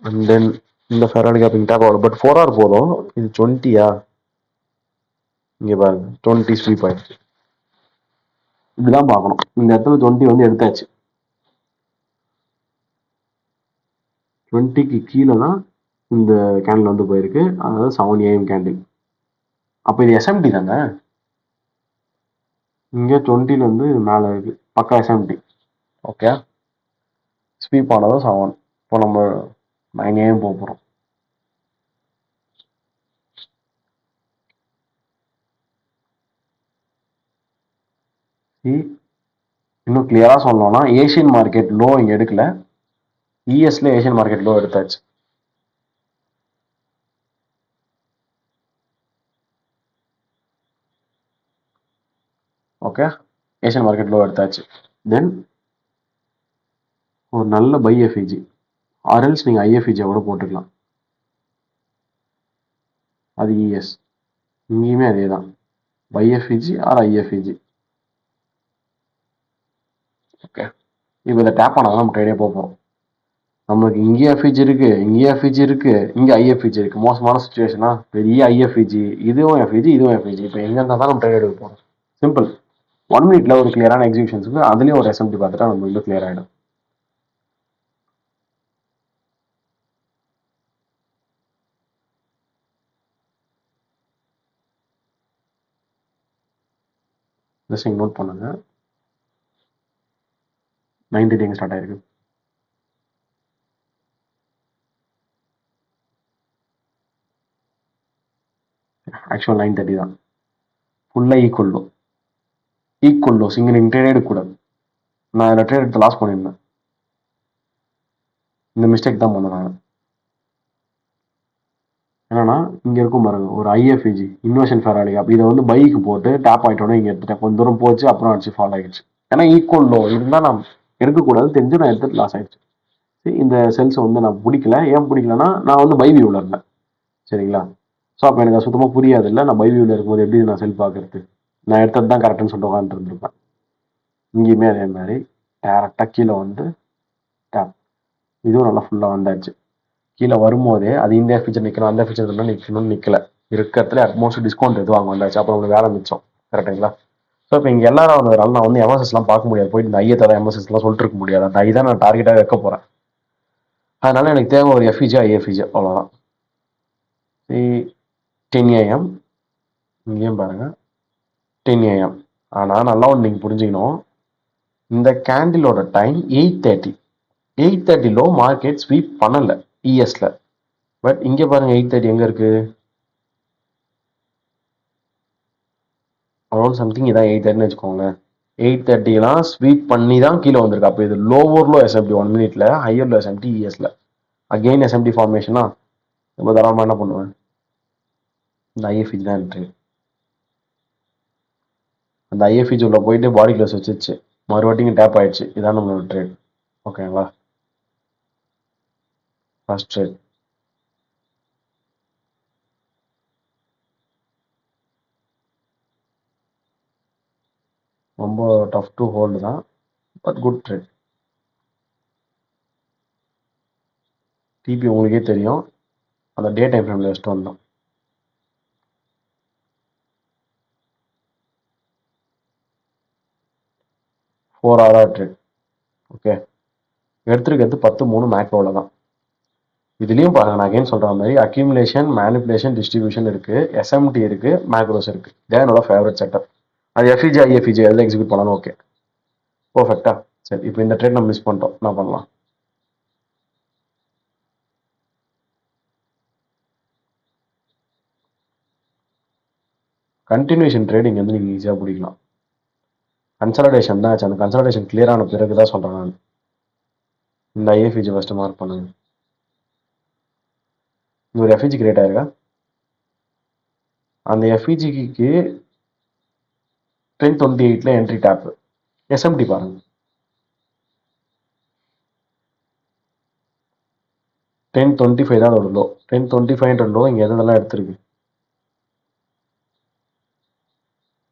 S1: அண்ட் தென் இந்த ஃபெராடி கேப்பிங் டேப் ஆகல. பட் 4 hour போதும். இது 20யா? இங்கே பாருங்க 20 ஸ்வீப் ஆயிடுச்சு. இப்படிதான் பார்க்கணும். இந்த இடத்துல 20 வந்து எடுத்தாச்சு. 20க்கு கீழே தான் இந்த கேண்டில் வந்து போயிருக்கு. அதாவது 7 AM கேண்டில். அப்போ இது எஸ்எம்டி தாங்க. இங்கே 20ல இருந்து மேலே இருக்கு. பக்கா எஸ்எம்டி. ஓகே ஸ்வீப் ஆனதும் 7. இப்போ நம்ம 9 AM போக போகிறோம். இன்னும் கிளியரா சொல்லணும்னா ஏஷியன் மார்க்கெட் லோ இங்க எடுக்கல. இஎஸ்ல ஏஷியன் மார்க்கெட் லோ எடுத்தாச்சு. ஓகே ஏஷியன் மார்க்கெட் லோ எடுத்தாச்சு. தென் ஒரு நல்ல பை எஃப்இஜி ஆர்எல்ஸ் நீங்கள் ஐஎஃப்இஜியை கூட போட்டுக்கலாம். அது இஎஸ். இங்கேயுமே அதே தான் பை எஃப்இஜி ஆர் ஐஎஃப்இஜி. ஓகே இப்போ இதை டேப் ஆனால் நம்ம ட்ரேடே போகிறோம். நம்மளுக்கு இங்கே எஃப்இஜி இருக்கு, இங்கே எஃப்இஜி இருக்கு, இங்கே ஐஎஃப்இஜி இருக்கு. மோசமான சுச்சுவேஷனா பெரிய ஐஎஃப்இஜி, இதுவும் எஃப்இஜி இதுவும் எஃப்இஜி. இப்போ எங்கே இருந்தால் தான் நம்ம ட்ரேட் எடுக்க போகிறோம். சிம்பிள் 1 minute ஒரு கிளியரான எக்ஸிபிஷன்ஸுக்கு அதுலேயும் ஒரு எஸ்எம்டி பார்த்துட்டா நம்ம இன்னும் கிளியர் ஆகிடும். ஜஸ்ட் நீங்கள் நோட் பண்ணுங்க. 90 எங்கே ஸ்டார்ட் ஆயிருக்கு. ஆக்சுவல் 9:30 தான். ஃபுல்லாக ஈக்குவல் லோஸ் இங்கே நீங்கள் ட்ரேட் எடுக்கக்கூடாது. நான் இதில் ட்ரேட் எடுத்து லாஸ் பண்ணியிருந்தேன். இந்த மிஸ்டேக் தான் பண்ணேன் நான். என்னன்னா இங்கே இருக்கும் பாருங்க ஒரு ஐஎஃப்இஜி இன்வெர்ஷன் ஃபெராடி கேப். இதை வந்து பைக்கு போட்டு டேப் ஆகிட்டோன்னே இங்கே எடுத்துட்டேன். கொஞ்சம் தூரம் போச்சு அப்புறம் அடிச்சு ஃபால் ஆகிடுச்சு. ஏன்னா ஈக்குவல் லோ இருந்தால் நான் எடுக்கக்கூடாது தெரிஞ்சு நான் எடுத்துட்டு லாஸ் ஆகிடுச்சு. இந்த செல்ஸை வந்து நான் பிடிக்கல. ஏன் பிடிக்கலன்னா நான் வந்து பை வியூவில் இருந்தேன். சரிங்களா? ஸோ அப்போ எனக்கு சுத்தமாக புரியாது இல்லை. நான் பை வியூவில் இருக்கும்போது எப்படி நான் செல் பார்க்கறது? நான் எடுத்தது தான் கரெக்டுன்னு சொல்லிட்டு உட்காந்துருந்துருப்பேன். இங்கேயுமே அதே மாதிரி டேரெக்டாக கீழே வந்து டேப். இதுவும் நல்லா ஃபுல்லாக வந்தாச்சு. கீழே வரும்போதே அது இந்த ஃபீச்சர் நிற்கணும் அந்த ஃபீச்சர் நிற்கணும்னு நிற்கல. இருக்கிறதுல அட்மோஸ்ட் டிஸ்கவுண்ட் எது வாங்க வந்தாச்சு. அப்புறம் உங்களுக்கு வேலை மிச்சம். கரெக்டுங்களா? ஸோ இப்போ இங்கே எல்லாரும் வந்ததுனால நான் வந்து எம்எஸ்எஸ்லாம் பார்க்க முடியாது. போயிட்டு இந்த ஐயை தவிர எம்எஸ்எஸ்லாம் சொல்லிட்டு இருக்க முடியாது. அந்த ஐ தான் நான் டார்கெட்டாக வைக்க போகிறேன். அதனால எனக்கு தேவை ஒரு எஃப்இஜி ஐஎஃப்இஜி அவ்வளோதான். 10 AM இங்கேயும் பாருங்க 10 AM. ஆனால் நல்லா ஒன்று நீங்கள் புரிஞ்சுக்கணும். இந்த கேண்டிலோட டைம் 8:30 லோ மார்க்கெட் ஸ்வீப் பண்ணலை இஎஸ்ல. பட் இங்கே பாருங்க 8:30 எங்கே இருக்கு? அரௌண்ட் சம்திங் இதான் 8:30ன்னு வச்சுக்கோங்க. 8:30லாம் ஸ்வீப் பண்ணி தான் கீழே வந்திருக்கு. அப்போ இது lower low SMT 1 minute, higher low SMT இஎஸ்ல. அகெயின் எஸ்எம்டி ஃபார்மேஷனா இப்போ தாராளமாக என்ன பண்ணுவேன்? இந்த ஐஎஃப்இஜி தான் என்ட்ரி. அந்த ஐஎஃப்இஜி உள்ள போயிட்டு பாடி க்ளோஸ் வச்சிருச்சு. மறுவாட்டிங்க டேப் ஆயிடுச்சு. இதான் நம்மளோட ட்ரேட். ஓகேங்களா? First trade. ரொம்ப டஃப் டு ஹோல்டு தான். But good trade. டிபி உங்களுக்கே தெரியும். அந்த டே டைம் ஃப்ரேமில் வச்சுட்டு வந்தோம். 4 ஹவர் ட்ரேட். ஓகே, எடுத்துருக்கிறது 10-3 மேக்ரோவில் தான். இதுலேயும் பாருங்க, நான் அகைன் சொல்கிற மாதிரி அக்யூமுலேஷன், மேனிப்புலேஷன், டிஸ்ட்ரிபியூஷன் இருக்குது, எஸ்எம்டி இருக்குது, மேக்ரோஸ் இருக்குது. இதான் என்னோட ஃபேவரட் செட்டப். அது எஃப்இஜி ஐஎஃப்இஜி எதில் எக்ஸிக்யூட் பண்ணலாம். ஓகே, பர்ஃபெக்டா. சரி, இப்போ இந்த ட்ரேட் நம்ம மிஸ் பண்ணிட்டோம், என்ன பண்ணலாம்? கண்டினியூஷன் ட்ரேடிங் வந்து நீங்கள் ஈஸியாக பிடிக்கலாம். கன்சல்டேஷன் தான் ஆச்சு, அந்த கன்சல்டேஷன் கிளியர் ஆன பிறகு தான் சொல்கிறேன் நான். இந்த ஐஎஃப்இஜி ஃபஸ்ட்டு மார்க் பண்ணுங்க. இங்கே ஒரு எஃப்இஜி கிரியேட் ஆயிருக்கா. அந்த எஃப்இஜிக்கு 10:28 என்ட்ரி டேப். எஸ்எம்டி பாருங்க, 10:25 தான் அதோட லோ. 10:25 லோ இங்கே எதெல்லாம் எடுத்திருக்கு.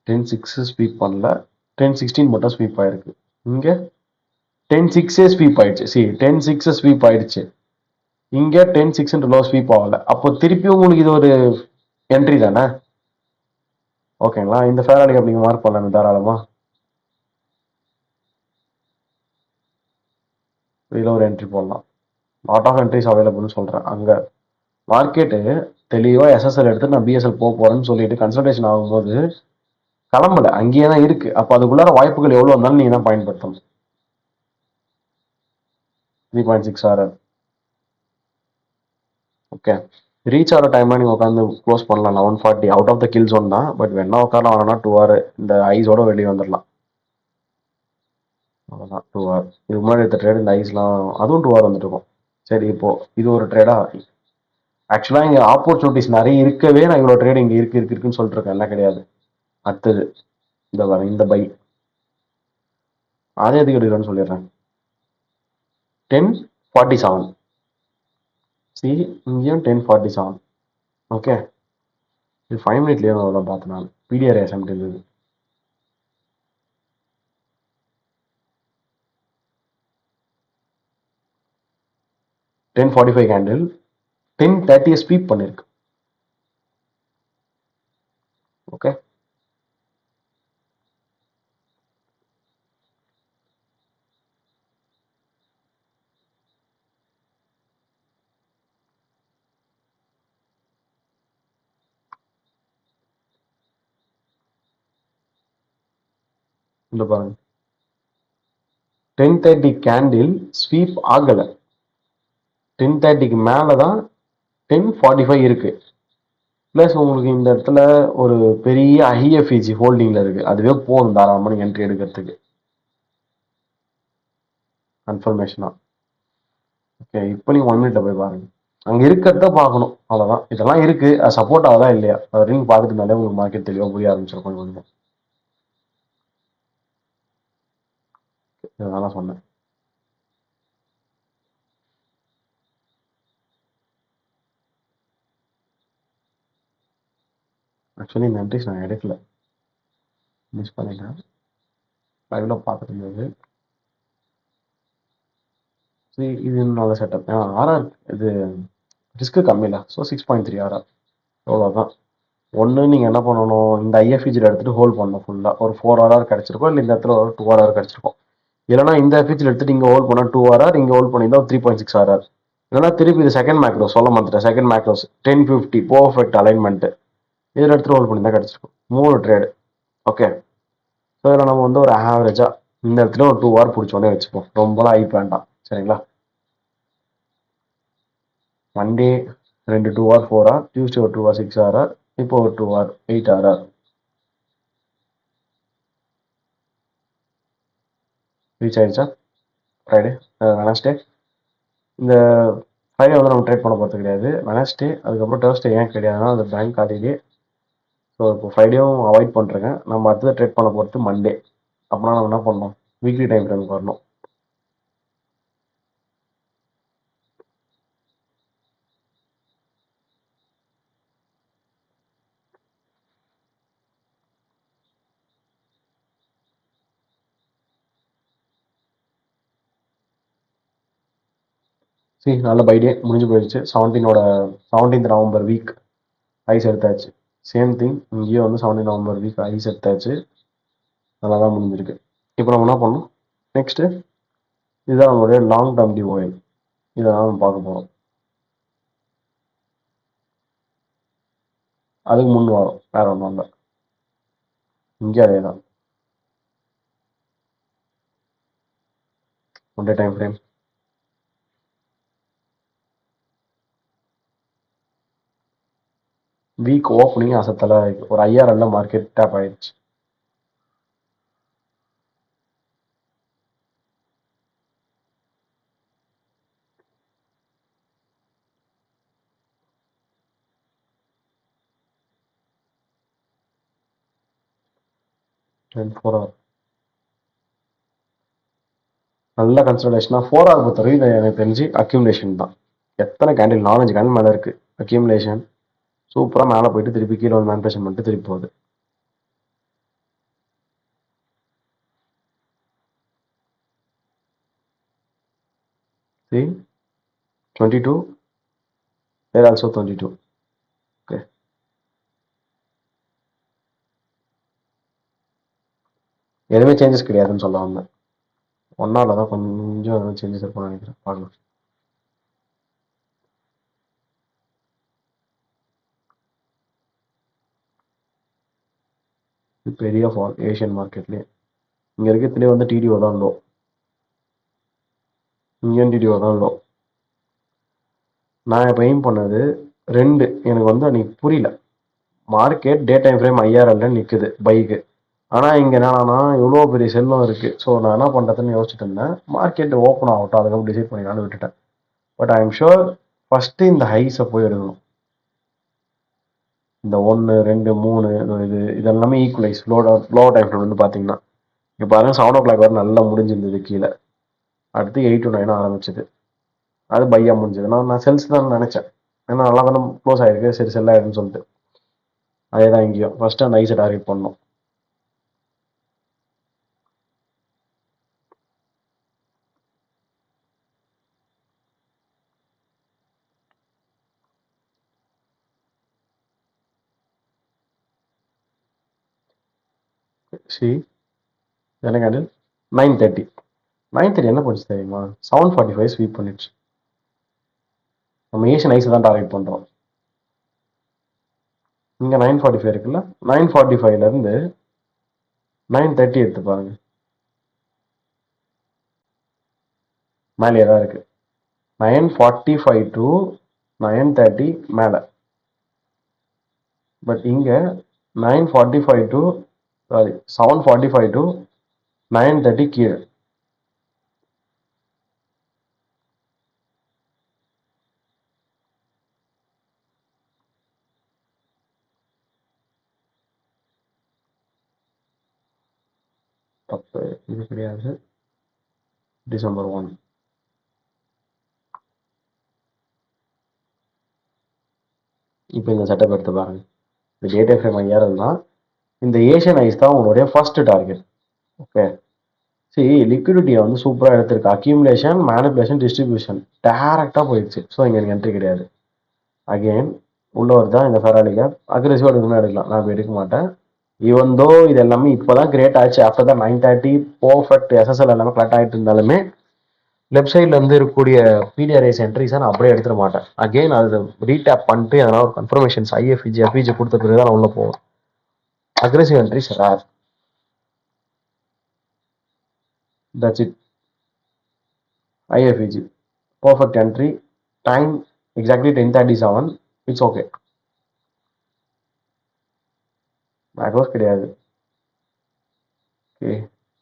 S1: 10:6 ஸ்வீப் பண்ணல, 10:16 மட்டும் ஸ்வீப் ஆயிருக்கு. இங்கே 10:6 ஸ்வீப் ஆயிடுச்சு. 10:6 ஸ்வீப் ஆயிடுச்சு. இங்கே 10:6 லோ ஸ்வீப் ஆகல. அப்போ திருப்பி உங்களுக்கு இது ஒரு என்ட்ரி தானே. ஓகேங்களா, இந்த ஃபேராலிக் அப்படிங்க மார்க் பண்ணலாம் தாராளமா. இதில் ஒரு என்ட்ரி போடலாம். லாட் ஆஃப் என்ட்ரிஸ் அவைலபிள்னு சொல்கிறேன். அங்கே மார்க்கெட்டு தெளிவாக எஸ்எஸ்எல் எடுத்து நான் பிஎஸ்எல் போக போகிறேன்னு சொல்லிட்டு கன்சல்டேஷன் ஆகும்போது கிளம்பல, அங்கேயே தான் இருக்குது. அப்போ அதுக்குள்ளார வாய்ப்புகள் எவ்வளோ இருந்தாலும் நீங்கள் தான் பயன்படுத்தணும். 3.6 ஆர். ஓகே, ரீச் ஆகிற டைம்லாம் நீங்கள் உட்காந்து க்ளோஸ் பண்ணலாம். 11:40 out of the kill zone தான். பட் வேணா உட்காரலாம், வரனா 2 ஹவர் இந்த ஐஸோட வெளியே வந்துடலாம். அவ்வளோதான், 2 ஹவர். இதுக்கு முன்னாடி எடுத்த ட்ரேட் இந்த ஐஸ்லாம் அதுவும் 2 ஹவர் வந்துட்டு இருக்கும். சரி, இப்போ இது ஒரு ட்ரேடா. ஆக்சுவலாக இங்கே ஆப்பர்ச்சுனிட்டிஸ் நிறைய இருக்கவே நான் இவ்வளோ ட்ரேட் இங்கே இருக்குன்னு சொல்லிட்டு இருக்கேன், எல்லாம் கிடையாது. அடுத்தது இந்த வர இந்த பை அதே எதுக்கு எடுக்கிறேன்னு சொல்லிடுறேன். 10:47. இங்கேயும் 10:47. ஓகே, இது 5 மினிட்லேயே தான் பார்த்தேன் நான். பிடிஆர் எஸ்எம்டி இருந்தது. $10.45 கேண்டில் 10:30 ஸ்வீப் பண்ணிருக்கு. ஓகே, இந்த பாருங்க, 10:30 கேண்டில் ஸ்வீப் ஆகலை. 10:30க்கு மேலே தான் 10:45 இருக்கு. ப்ளஸ் உங்களுக்கு இந்த இடத்துல ஒரு பெரிய ஐஎஃப்இஜி ஹோல்டிங்கில் இருக்கு. அதுவே போதும் தாராளமாக நீங்கள் என்ட்ரி எடுக்கிறதுக்கு. கன்ஃபர்மேஷனா. ஓகே, இப்போ நீங்கள் 1 மினிட்ல போய் பாருங்க. அங்கே இருக்கிறத பார்க்கணும், அவ்வளோதான். இதெல்லாம் இருக்கு, அது சப்போர்ட் ஆகுதா இல்லையா அது நீங்கள் பார்த்துட்டு இருந்தாலே உங்களுக்கு மார்க்கெட் தெளிவாக புரிய ஆரம்பிச்சிருக்கும். கொஞ்சம் இதெல்லாம் சொன்னேன். ஆக்சுவலி இந்த என்ட்ரிஸ் நான் எடுக்கல, மிஸ் பண்ணிட்டேன். லைவ்ல பார்த்துட்டு இருந்தது. சரி, இது நல்ல செட்டப். ஆர்ஆர் இது ரிஸ்க்கு கம்மி இல்லை. ஸோ 6.3 ஆர்ஆர் அவ்வளோதான். ஒன்று நீங்கள் என்ன பண்ணணும், இந்த ஐஎஃப்இஜியில் எடுத்துகிட்டு ஹோல்ட் பண்ணணும் ஃபுல்லாக. ஒரு 4 ஹவர் கிடச்சிருக்கும், இல்லை இந்த இடத்துல ஒரு 2 ஹவர் கிடச்சிருக்கும். இல்லைனா இந்த எஃப்இஜியில் எடுத்துகிட்டு இங்கே ஹோல்ட் பண்ணால் 2 ஹவர், இங்கே ஹோல்ட் பண்ணியிருந்தா 3.6 ஹவர். இல்லைனா திருப்பி இது செகண்ட் மேக்ரோஸ் சொல்ல மாட்டேன். Second macros 10:50 perfect alignment. இதில் எடுத்துகிட்டு ஹோல்ட் பண்ணி தான் கிடச்சிருக்கும். 3 ட்ரேடு. ஓகே, ஸோ இதில் நம்ம வந்து ஒரு ஆவரேஜாக இந்த இடத்துல ஒரு 2 ஹவர் பிடிச்சோடனே வச்சுப்போம். ரொம்பலாம் ஹைப் வேண்டாம், சரிங்களா. மண்டே 2 2 ஹவர் 4 ஹவர், டியூஸ்டே ஒரு 2 ஹவர் 6 ஹவர், இப்போ ஒரு 2 ஹவர் 8 ஹவர். ரீச் ஆயிடுச்சா ஃப்ரைடே வெனஸ்டே. இந்த ஃப்ரைடே வந்து நம்ம ட்ரேட் பண்ண போகிறது கிடையாது. வெனஸ்டே அதுக்கப்புறம் தேர்ஸ்டே ஏன் கிடையாதுன்னா அது பேங்க் ஹாலிடே. ஸோ இப்போ ஃப்ரைடேவும் அவாய்ட் பண்ணுறேங்க. நம்ம அடுத்தது ட்ரேட் பண்ண போகிறது மண்டே. அப்படின்னா நம்ம என்ன பண்ணணும், வீக்லி டைம் ஃப்ரேமுக்கு வரணும். சரி, நல்ல பைடே முடிஞ்சு போயிடுச்சு. 17th நவம்பர் வீக் ஐஸ் எடுத்தாச்சு. சேம் திங் இங்கேயும் வந்து 17th நவம்பர் வீக் ஐஸ் எடுத்தாச்சு. நல்லா தான் முடிஞ்சிருக்கு. இப்போ நம்ம என்ன பண்ணணும், நெக்ஸ்ட்டு இதுதான் நம்மளுடைய லாங் டேர்ம் டிஓஎல். இதை நாம் பார்க்க போகிறோம். அதுக்கு முன் வரும் வேற ஒன்றும் இல்லை. இங்கே அதே தான். One day time frame. Week opening அசத்தல ஒரு 5000 மார்க்கெட் டேப் ஆயிடுச்சு. அண்ட் 4 ஹவர் நல்ல கன்சல்டேஷனாக 4 ஹவர் பொறுத்தவரைக்கும் இது எனக்கு தெரிஞ்சு அக்யூமுலேஷன் தான். எத்தனை கேண்டில் 4-5 கேண்டில் மேலே இருக்குது. அக்யூமுலேஷன் சூப்பராக மேலே போயிட்டு திருப்பி கீழே வந்து மேனிபுலேஷன் பண்ணிட்டு திருப்பி போகுது. See 22 there also 22. ஓகே, எதுவுமே சேஞ்சஸ் கிடையாதுன்னு சொல்ல வந்தேன். 1 ஹவரில் தான் கொஞ்சம் எதுவும் சேஞ்சஸ் இருக்கும்னு நினைக்கிறேன். பார்க்கலாம். பெரிய ஃபால் ஏஷியன் மார்க்கெட்லேயே. இங்கே இருக்கிறதுலேயே வந்து டிடிஓ தான் லோ. இங்கேயும் டிடிஓ தான் லோ. நான் இப்போ எய்ம் பண்ணது 2. எனக்கு வந்து அன்றைக்கி புரியல. மார்க்கெட் டே டைம் ஃப்ரேம் 5000 நிற்குது பைக்கு. ஆனால் இங்கே என்னன்னா இவ்வளோ பெரிய செல்லும் இருக்குது. ஸோ நான் என்ன பண்ணுறதுன்னு யோசிச்சுட்டு இருந்தேன். மார்க்கெட் ஓப்பன் ஆகட்டும், அதுக்கப்புறம் டிசைட் பண்ணிக்கலாம்னு விட்டுட்டேன். But I am sure first இந்த ஹைஸை போய் எடுக்கணும். இந்த 1, 2, 3 இதெல்லாமே ஈக்குவலைஸ் லோ டைம் ஃப்ரேம் வந்து பார்த்தீங்கன்னா இப்போ பாருங்க 7 o'clock வரை நல்லா முடிஞ்சிருந்தது கீழே. அடுத்து 8 to 9 ஆரம்பிச்சது. அது பையா முடிஞ்சது. நான் செல்ஸ் தான் நினச்சேன். ஏன்னா நல்லா தானே க்ளோஸ் ஆகிருக்கு, சரி செல் ஆகிடுன்னு சொல்லிட்டு. அதே தான் இங்கேயும் ஃபஸ்ட்டு அந்த ஐஸை டார்கெட் பண்ணோம். சி என்ன கேண்டில் 9:30 9:30 என்ன பண்ணுச்சு தெரியுமா? 7:45 ஸ்வீப் பண்ணிடுச்சு. நம்ம ஏஷியன் ஐஸை தான் டார்கெட் பண்ணுறோம். இங்கே 9:45 இருக்குல்ல, 9:45லேருந்து 9:30 எடுத்து பாருங்க, மேலேயே தான் இருக்குது. 9:45 to 9:30 மேலே. பட் இங்கே 9:45 to 7:45 to 9:30 கீழே. தப்பு, இது கிடையாது. டிசம்பர் 1 இப்போ இந்த செட்டப் எடுத்து பாருங்க. இந்த டேட்டா ஃப்ரேம் 5000 தான். இந்த ஏஷியன் ஐஸ் தான் உங்களுடைய ஃபர்ஸ்ட் டார்கெட். ஓகே, சரி, லிக்விடிட்டியை வந்து சூப்பராக எடுத்திருக்கு. அக்யூமுலேஷன், மேனிபுலேஷன், டிஸ்ட்ரிபியூஷன் டேரெக்டாக போயிடுச்சு. ஸோ இங்கே எனக்கு என்ட்ரி கிடையாது. அகெயின் உள்ளவர் தான் இந்த ஃபெராலி கேப். அக்ரெசிவாக எடுக்கணும்னு எடுக்கலாம், நான் இப்போ எடுக்க மாட்டேன். ஈவன் தோ இது எல்லாமே இப்போ தான் கிரியேட் ஆச்சு. ஆஃப்டர் தான் 9:30 பர்ஃபெக்ட் எஸ்எஸ்எல் எல்லாமே கரெக்ட் ஆகிட்டு இருந்தாலுமே லெஃப்ட் சைடில் இருந்து இருக்கக்கூடிய பிடிஆர்ஐஸ் என்ட்ரிஸை நான் அப்படியே எடுத்துட மாட்டேன். அகெயின் அது ரீடேப் பண்ணிட்டு அதனால் ஒரு கன்ஃபர்மேஷன்ஸ் ஐஎஃப்இஜி எஃப்இஜி கொடுத்த பிறகு தான் நான் உள்ளே போவேன். Aggressive entries rare. That's it. IFEG perfect entry, time exactly 10:37. It's okay. Macros கிடையாது. ஓகே,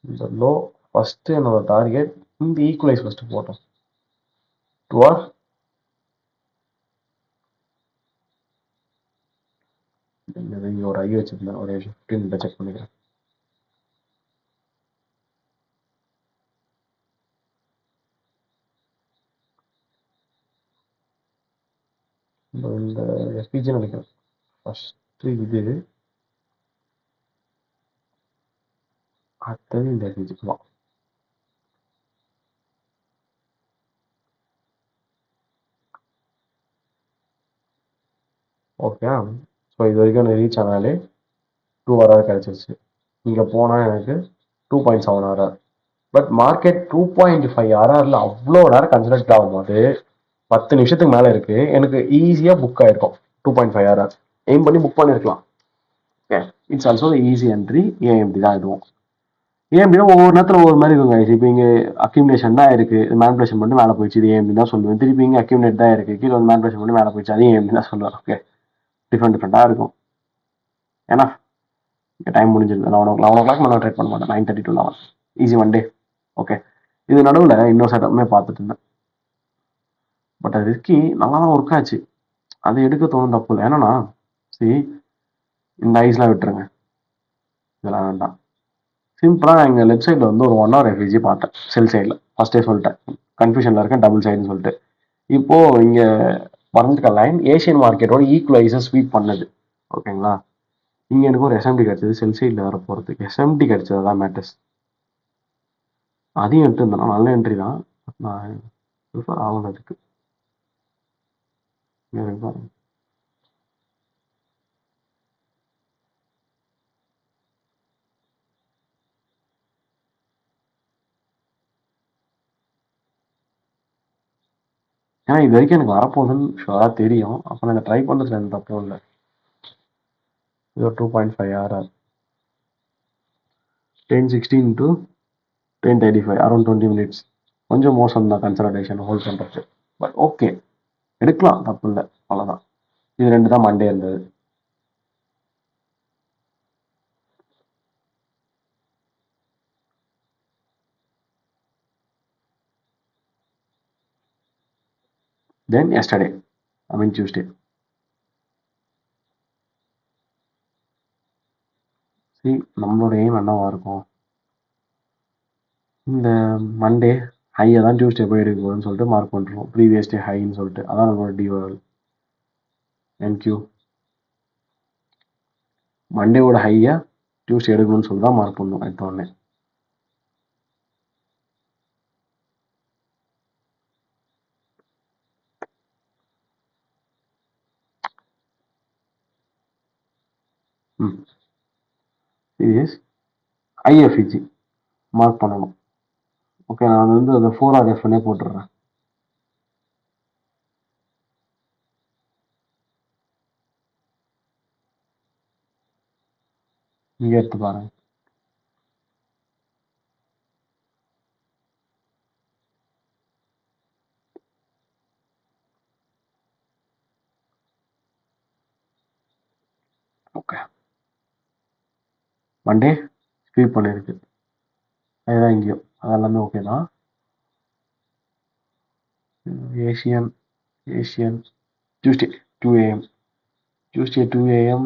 S1: இந்த லோ ஃபஸ்ட்டு என்னோட டார்கெட் இந்த ஈக்குவலைஸ் ஃபஸ்ட்டு போட்டோம். 2 hour இங்கே ஒரு ஐ வச்சுருந்தேன், ஒரு 15 மினிட் செக் பண்ணிக்கிறேன். இந்த எஃபிஜி நினைக்கிறேன் ஃபஸ்ட்டு. இது அடுத்தது இந்த எஃபிஜி தான். ஓகே, ஸோ இது வரைக்கும் எனக்கு ரீச் ஆனாலே 2 hour கிடச்சிருச்சு. இங்கே போனால் எனக்கு 2.7 hour. பட் மார்க்கெட் 2.5 ஆர்ஆர்ல அவ்வளோ நேரம் கன்சிடர் ஆகும்போது 10 நிமிஷத்துக்கு மேல இருக்கு, எனக்கு ஈஸியா புக் ஆயிருக்கும். 2.5 ஆர்ஆர் எய்ம் பண்ணி புக் பண்ணிருக்கலாம். Okay, it's also easy entry. AMT தான் இதுவும். ஏஎம்டினா ஒவ்வொரு நேரத்தில் ஒவ்வொரு மாதிரி இருக்குங்க. இப்போ இங்கே அக்யூமிலேஷன் தான் இருக்கு, மேனிபுலேஷன் பண்ணி மேலே போயிடுச்சு, இது ஏஎம்டி தான் சொல்லுவேன். திருப்பி இங்கே அக்யூமிலேட் தான் இருக்கு, கீழே வந்து மேனிபுலேஷன் பண்ணி மேலே போயிடுச்சு, அதையும் ஏஎம்டி தான் சொல்லுவேன். ஓகே, டிஃப்ரெண்டாக இருக்கும். ஏன்னா டைம் முடிஞ்சிருது. 11 o'clock நான் ட்ரேட் பண்ண மாட்டேன். 9:30 to 11 easy one day. Okay, இது நடுவில் இன்னொரு செட்டப்புமே பார்த்துட்டு இருந்தேன். பட் அது ரிஸ்கி, நல்லா தான் ஒர்க் ஆச்சு. அதை எடுக்க தோணும், தப்பு இல்லை. ஏன்னா சரி, இந்த ஐஸ்லாம் விட்டுருங்க, இதெல்லாம் வேண்டாம். சிம்பிளாக எங்கள் லெஃப்ட் சைடில் வந்து ஒரு 1 hour எஃபிஜி பார்த்தேன், செல் சைடில். ஃபர்ஸ்டே சொல்லிட்டேன், கன்ஃபியூஷனில் இருக்கேன், டபுள் சைடுன்னு சொல்லிட்டு. இப்போ இங்கே வரைஞ்சிருக்க லைன் ஏஷியன் மார்க்கெட்டோட ஈக்குவலைஸை ஸ்வீப் பண்ணுது. ஓகேங்களா, இங்கே எனக்கு ஒரு எஸ்எம்டி கிடைச்சது, செல் சைடில் வர போகிறதுக்கு எஸ்எம்டி கிடைச்சது தான் மேட்டர்ஸ். அதையும் எடுத்துருந்தேன், நல்ல என்ட்ரி தான். நான் ப்ரிஃபர் ஆகல அதுக்கு. பாருங்க, ஏன்னா இது வரைக்கும் எனக்கு வரப்போகுதுன்னு ஷுவராக தெரியும். அப்போ நான் ட்ரை பண்ணுறதுல எந்த தப்பும் இல்லை. இது 2.5 ஆர்ஆர் 10:16 to 10:35 அரௌண்ட் 20 minutes. கொஞ்சம் மோசம் தான் கன்சல்டேஷன் ஹோல்ட் பண்ணுறது. பட் ஓகே, எடுக்கலாம், தப்பு இல்லை, அவ்வளோதான். இது 2 தான் மண்டே இருந்தது. தென் எஸ்டர்டே, ஐ மீன் டியூஸ்டே. சரி, நம்மளோட எய்ம் என்னவா இருக்கும், இந்த மண்டே ஹையை தான் டியூஸ்டே போய் எடுக்க போகுதுன்னு சொல்லிட்டு மார்க் பண்ணுறோம். ப்ரீவியஸ் டே ஹைன்னு சொல்லிட்டு, அதான் நம்மளோட டிஓஎல் என்கியூ. மண்டேவோட ஹையை டியூஸ்டே எடுக்கணும்னு சொல்லி தான் மார்க் பண்ணணும் எடுத்த உடனே. சீரியஸ் ஐஎஃப்இஜி மார்க் பண்ணணும். ஓகே, நான் வந்து அதை 4RFனே போட்டுடுறேன். இங்கே எடுத்து பாருங்க. ஓகே, மண்டே ஸ்வீப் பண்ணியிருக்கு, அதுதான் இங்கேயும், அதெல்லாமே ஓகே தான். Asian Asian Tuesday 2 AM, Tuesday 2 AM,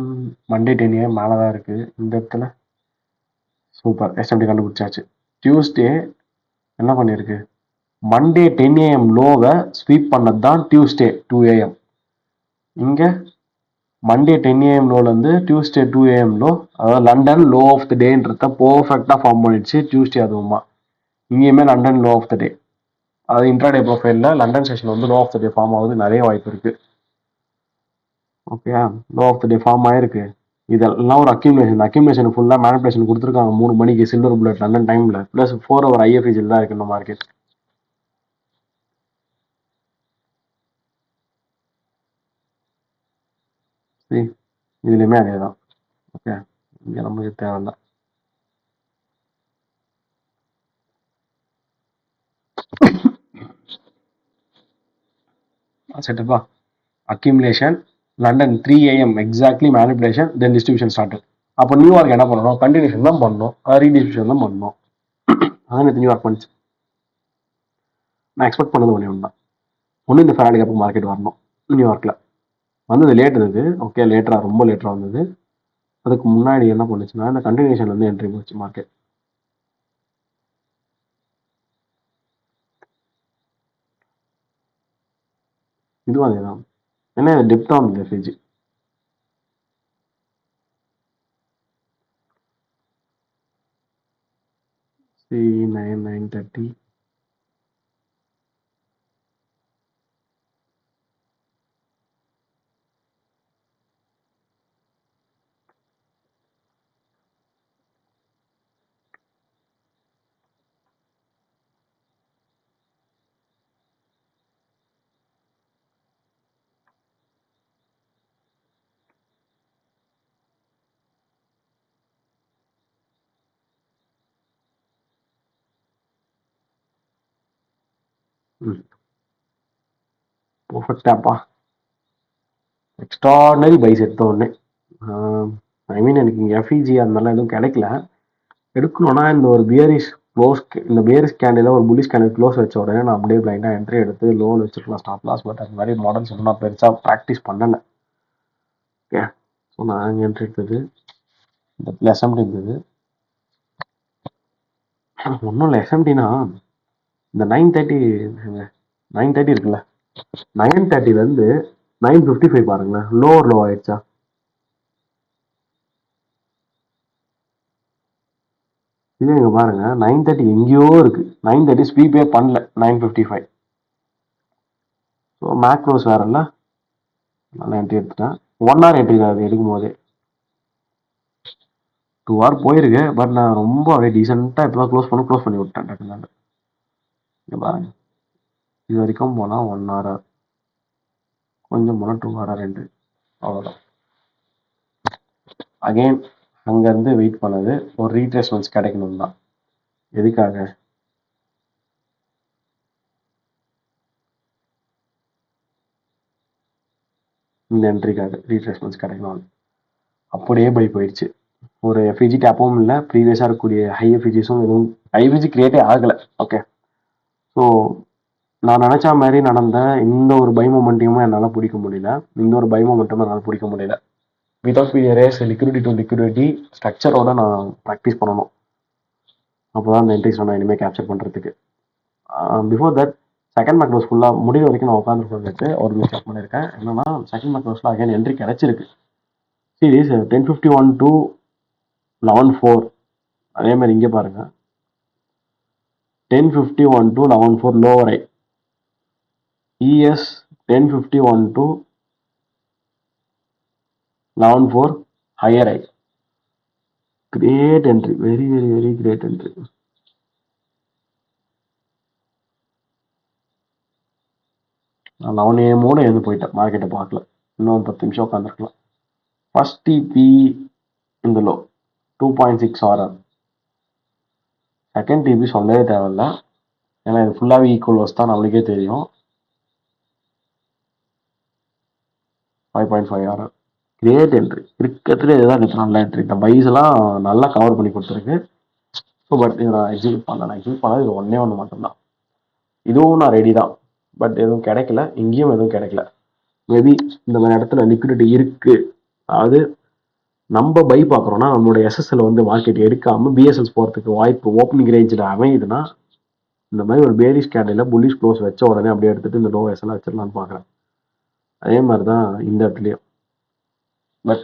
S1: Monday 10 AM மேலே தான் இருக்குது இந்த இடத்துல. சூப்பர், எஸ்எம்டி கண்டுபிடிச்சாச்சு. டியூஸ்டே என்ன பண்ணியிருக்கு, மண்டே 10 AM லோவை ஸ்வீப் பண்ணது தான் டியூஸ்டே 2 AM. இங்கே மண்டே 10 AM லோலேருந்து டியூஸ்டே 2 AM லோ, அதாவது லண்டன் லோ ஆஃப் த டேன்றத பர்ஃபெக்டாக ஃபார்ம் பண்ணிடுச்சு டியூஸ்டே. அதுவுமா இங்கேயுமே London low of the day, அதாவது இன்ட்ராடே ப்ரொஃபைலில் லண்டன் செஷன் வந்து low of the day form ஆகுது, நிறைய வாய்ப்பு இருக்குது. Okay, low of the day form ஆயிருக்கு. இதெல்லாம் ஒரு அக்யூமிலேஷன் ஃபுல்லாக மேனிபுலேஷன் கொடுத்துருக்காங்க 3 மணிக்கு சில்வர் புல்லட் லண்டன் டைமில். ப்ளஸ் 4 hour ஐஎஃப்இஜில் தான் இருக்கு இந்த மார்க்கெட். சரி, இதுலேயுமே அதே தான். ஓகே, இங்கே நமக்கு தேவையில்ல. செட்டப்பா, accumulation London 3 AM exactly manipulation, then distribution start. அப்போ நியூயார்க் என்ன பண்ணணும், கண்டினியூஷன் தான் பண்ணணும், ரீடிஸ்ட்ரிபியூஷன் தான் பண்ணணும். அதான் நேற்று நியூயார்க் பண்ணிச்சு. நான் எக்ஸ்பெக்ட் பண்ணது ஒன்று தான், ஒன்று இந்த ஃபெராடி கேப் மார்க்கெட் வரணும். நியூயார்க்கில் வந்தது லேட் இருந்தது. ஓகே, லேட்டராக, ரொம்ப லேட்டராக வந்தது. அதுக்கு முன்னாடி என்ன பண்ணுச்சுன்னா இந்த கண்டினியூஷன்ல வந்து என்ட்ரி போச்சு மார்க்கெட். இதுவும் அதே தான். ஏன்னா இது டெப்த்தாக வந்தது எஃப்இஜி. C9 930. பர்ஃபெக்டாப்பா, எக்ஸ்ட்ராடனரி பைஸ் எடுத்த உடனே. ஐ மீன் எனக்கு இங்கே எஃப்இஜி அந்த மாதிரிலாம் எதுவும் கிடைக்கல. எடுக்கணும்னா இந்த ஒரு பியரிஷ் க்ளோஸ், இந்த பியரிஷ் கேண்டில் ஒரு புல்லிஷ் கேண்டில் க்ளோஸ் வச்ச உடனே நான் அப்படியே பிளைண்டாக என்ட்ரி எடுத்து லோன் வச்சுருக்கலாம், ஸ்டாப் லாஸ். பட் அந்த மாதிரி மாடல்ஸ் இன்னும் நான் பெருசாக ப்ராக்டிஸ் பண்ணலை. ஓகே, ஸோ நான் அங்கே என்ட்ரி எடுத்தது இந்த எஸ்எம்டி இருந்தது. ஒன்றும் இல்லை, எஸ்எம்டினா இந்த 930 இருக்குல்ல, 930லேருந்து 955 பாருங்களேன், லோ ஆயிடுச்சா? இது இங்கே பாருங்க, 930 எங்கேயோ இருக்கு, 930 ஸ்வீப்பே பண்ணல, 955. ஸோ மேக்ரோஸ் வேற இல்லை, நல்லா என்ட்ரி எடுத்துட்டேன். 1 hour என்ட்ரி தான் அது எடுக்கும் போதே. 2 hour போயிருக்கு, பட் நான் ரொம்ப அப்படியே டீசெண்டாக இப்போ தான் க்ளோஸ் பண்ணி விட்டேன் டக்குனால. இங்கே பாருங்க, இது வரைக்கும் போனால் 1 hour, கொஞ்சம் போனால் 2 hour என்ட்ரி, அவ்வளோதான். அகெயின் அங்கேருந்து வெயிட் பண்ணது ஒரு ரீட்ரேஸ்மெண்ட்ஸ் கிடைக்கணும் தான். எதுக்காக? இந்த என்ட்ரிக்காக ரீட்ரேஸ்மெண்ட்ஸ் கிடைக்கணும். அப்படியே பை போயிடுச்சு. ஒரு எஃப்இஜி டேப்பும் இல்லை, ப்ரீவியஸாக இருக்கக்கூடிய ஹை எஃப்இஜிஸும் எதுவும் ஐவிஜி கிரியேட்டே ஆகலை. ஓகே, ஸோ நான் நினச்ச மாதிரி நடந்த இந்த ஒரு பை மொமெண்ட்டையும் என்னால் பிடிக்க முடியல. இந்த ஒரு பை மொமெண்ட்டும் என்னால் பிடிக்க முடியல. வித்தவுட் பிரியரேஸ் லிக்விடிட்டி டு லிக்விடிட்டி ஸ்ட்ரக்சரோட நான் ப்ராக்டிஸ் பண்ணணும். அப்போ தான் அந்த என்ட்ரிஸ் நான் இனிமேல் கேப்சர் பண்ணுறதுக்கு. பிஃபோர் தட் செகண்ட் மேக்ரோஸ் ஃபுல்லாக முடிவு வரைக்கும் நான் உட்காந்துருக்கேன். ஒரு மிஸ் செக் பண்ணியிருக்கேன். என்னன்னா செகண்ட் மேக்ரோஸில் அகைன் என்ட்ரி கிடச்சிருக்கு. Series 1051 to 11.4. அதே மாதிரி இங்கே பாருங்க, 1051 to 11.4 லோவர் ஐ. ES 1051 to 11.4 ஹையர் ஐ. Great entry, very very very great entry. நான் 11 AM எழுந்து போயிட்டேன், மார்க்கெட்டை பார்க்கல. இன்னும் 10 நிமிஷம் உட்காந்துருக்கலாம். ஃபர்ஸ்ட் டிபி இந்த லோ 2.6 ஆர்ஆர். செகண்ட் டிபி சொல்லவே தேவையில்ல, ஏன்னா இது ஃபுல்லாகவே ஈக்குவல் வச்சு தான் நம்மளுக்கே தெரியும். 5.5 ஆர்ஆர். கிரேட் என்ட்ரி, இருக்கிறதுல இதுதான் நேற்று நல்ல என்ட்ரி. இந்த பைஸ் எல்லாம் நல்லா கவர் பண்ணி கொடுத்துருக்கு. ஸோ பட் இது நான் எக்ஸிக்யூட் பண்ணேன். இது ஒன்று மட்டும்தான். இதுவும் நான் ரெடி தான், பட் எதுவும் கிடைக்கல, இங்கேயும் எதுவும் கிடைக்கல. மேபி இந்த மாதிரி இடத்துல லிக்விடிட்டி இருக்கு, அதாவது நம்ம பை பார்க்குறோம்னா நம்மளோட எஸ்எஸ்எல் வந்து மார்க்கெட் எடுக்காம பிஎஸ்எஸ் போகிறதுக்கு வாய்ப்பு ஓப்பனிங் ரேஞ்சில் அமையுதுன்னா, இந்த மாதிரி ஒரு பேரிஷ் கேண்டில் புல்லிஷ் க்ளோஸ் வச்ச உடனே அப்படியே எடுத்துட்டு இந்த லோ எஸ்எல் வச்சிடலான்னு பார்க்குறேன். அதே மாதிரி தான் இந்த இடத்துலையும். பட்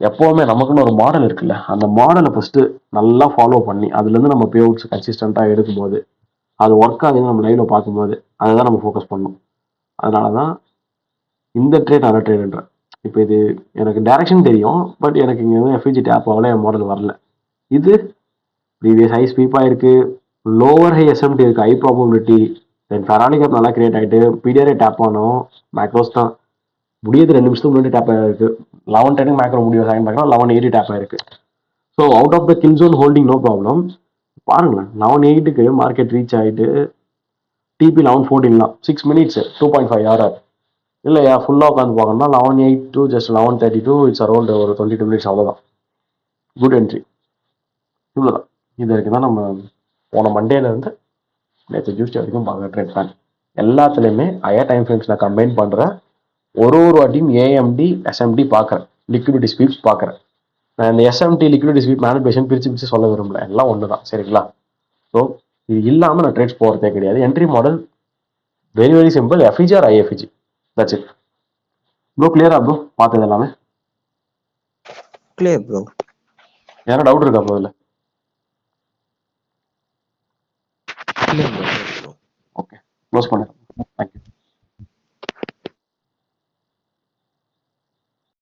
S1: எப்போவுமே நமக்குன்னு ஒரு மாடல் இருக்குல்ல, அந்த மாடலை ஃபஸ்ட்டு நல்லா ஃபாலோ பண்ணி அதுலேருந்து நம்ம பே அவுட்ஸ் கன்சிஸ்டண்ட்டாக எடுக்கும்போது, அது ஒர்க் ஆகுதுன்னு நம்ம லைவ்ல பார்க்கும்போது அதை தான் நம்ம ஃபோக்கஸ் பண்ணணும். அதனால தான் இந்த ட்ரேட் நல்ல ட்ரேடுன்றேன். இப்போ இது எனக்கு டைரக்ஷன் தெரியும், பட் எனக்கு இங்கே வந்து எஃப்இஜி டேப் ஆகல, என் மாடல் வரல. இது ப்ரீவியஸ் ஹை ஸ்வீப்பாக இருக்கு, லோவர் ஹை எஸ்எம்டி இருக்கு, ஹை ப்ராபபிலிட்டி. தென் ஃபெராலி கேப் நல்லா கிரியேட் ஆகிட்டு பிடிஆரே டேப் ஆனோம். மேக்ரோஸ் தான் முடியுது 2 நிமிஷத்துக்கு முன்னாடி டேப் ஆயிருக்கு. 11:10 மேக்ரோ முடியும், செகண்ட் மேக்ரோ 11:80 டேப் ஆயிருக்கு. So out of the kill zone holding no problem. பாருங்களேன், 11:08க்கு மார்க்கெட் ரீச் ஆகிட்டு டிபி 11:14 6 minutes 2.5 ஆர்ஆர். இல்லையா, ஃபுல்லாக உட்காந்து பார்க்கணும்னா 11:08 to just 11:32, இட்ஸ் அரௌண்ட் ஒரு 22 minutes, அவ்வளோதான். குட் என்ட்ரி, இவ்வளோதான். இது வரைக்கும் தான் நம்ம போன மண்டேலேருந்து நேற்று டியூஸ்டே வரைக்கும் பார்க்குற ட்ரேட் பிளான். எல்லாத்துலேயுமே ஹையர் டைம் ஃப்ரேம்ஸ் நான் கம்பைன் பண்ணுறேன். ஒரு வாட்டியும் ஏஎம்டி எஸ்எம்டி பார்க்குறேன், லிக்விடிட்டி ஸ்வீப்ஸ் பார்க்குறேன். நான் இந்த எஸ்எம்டி லிக்விடிட்டி ஸ்வீப் மேனிபுலேஷன் பிரித்து சொல்ல விரும்பல, எல்லாம் ஒன்று தான். சரிங்களா? ஸோ இது இல்லாமல் நான் ட்ரேட்ஸ் போகிறதே கிடையாது. Entry model very very simple, FEG or IFEG, that's it. Bro கிளியரா ப்ரோ? பார்த்தது எல்லாமே
S2: கிளியர் ப்ரோ.
S1: ஏன்னா டவுட் இருக்கா ப்ரோ இதில்?
S2: Clear bro.
S1: ஓகே, க்ளோஸ் பண்ணுறேன். தேங்க்யூ.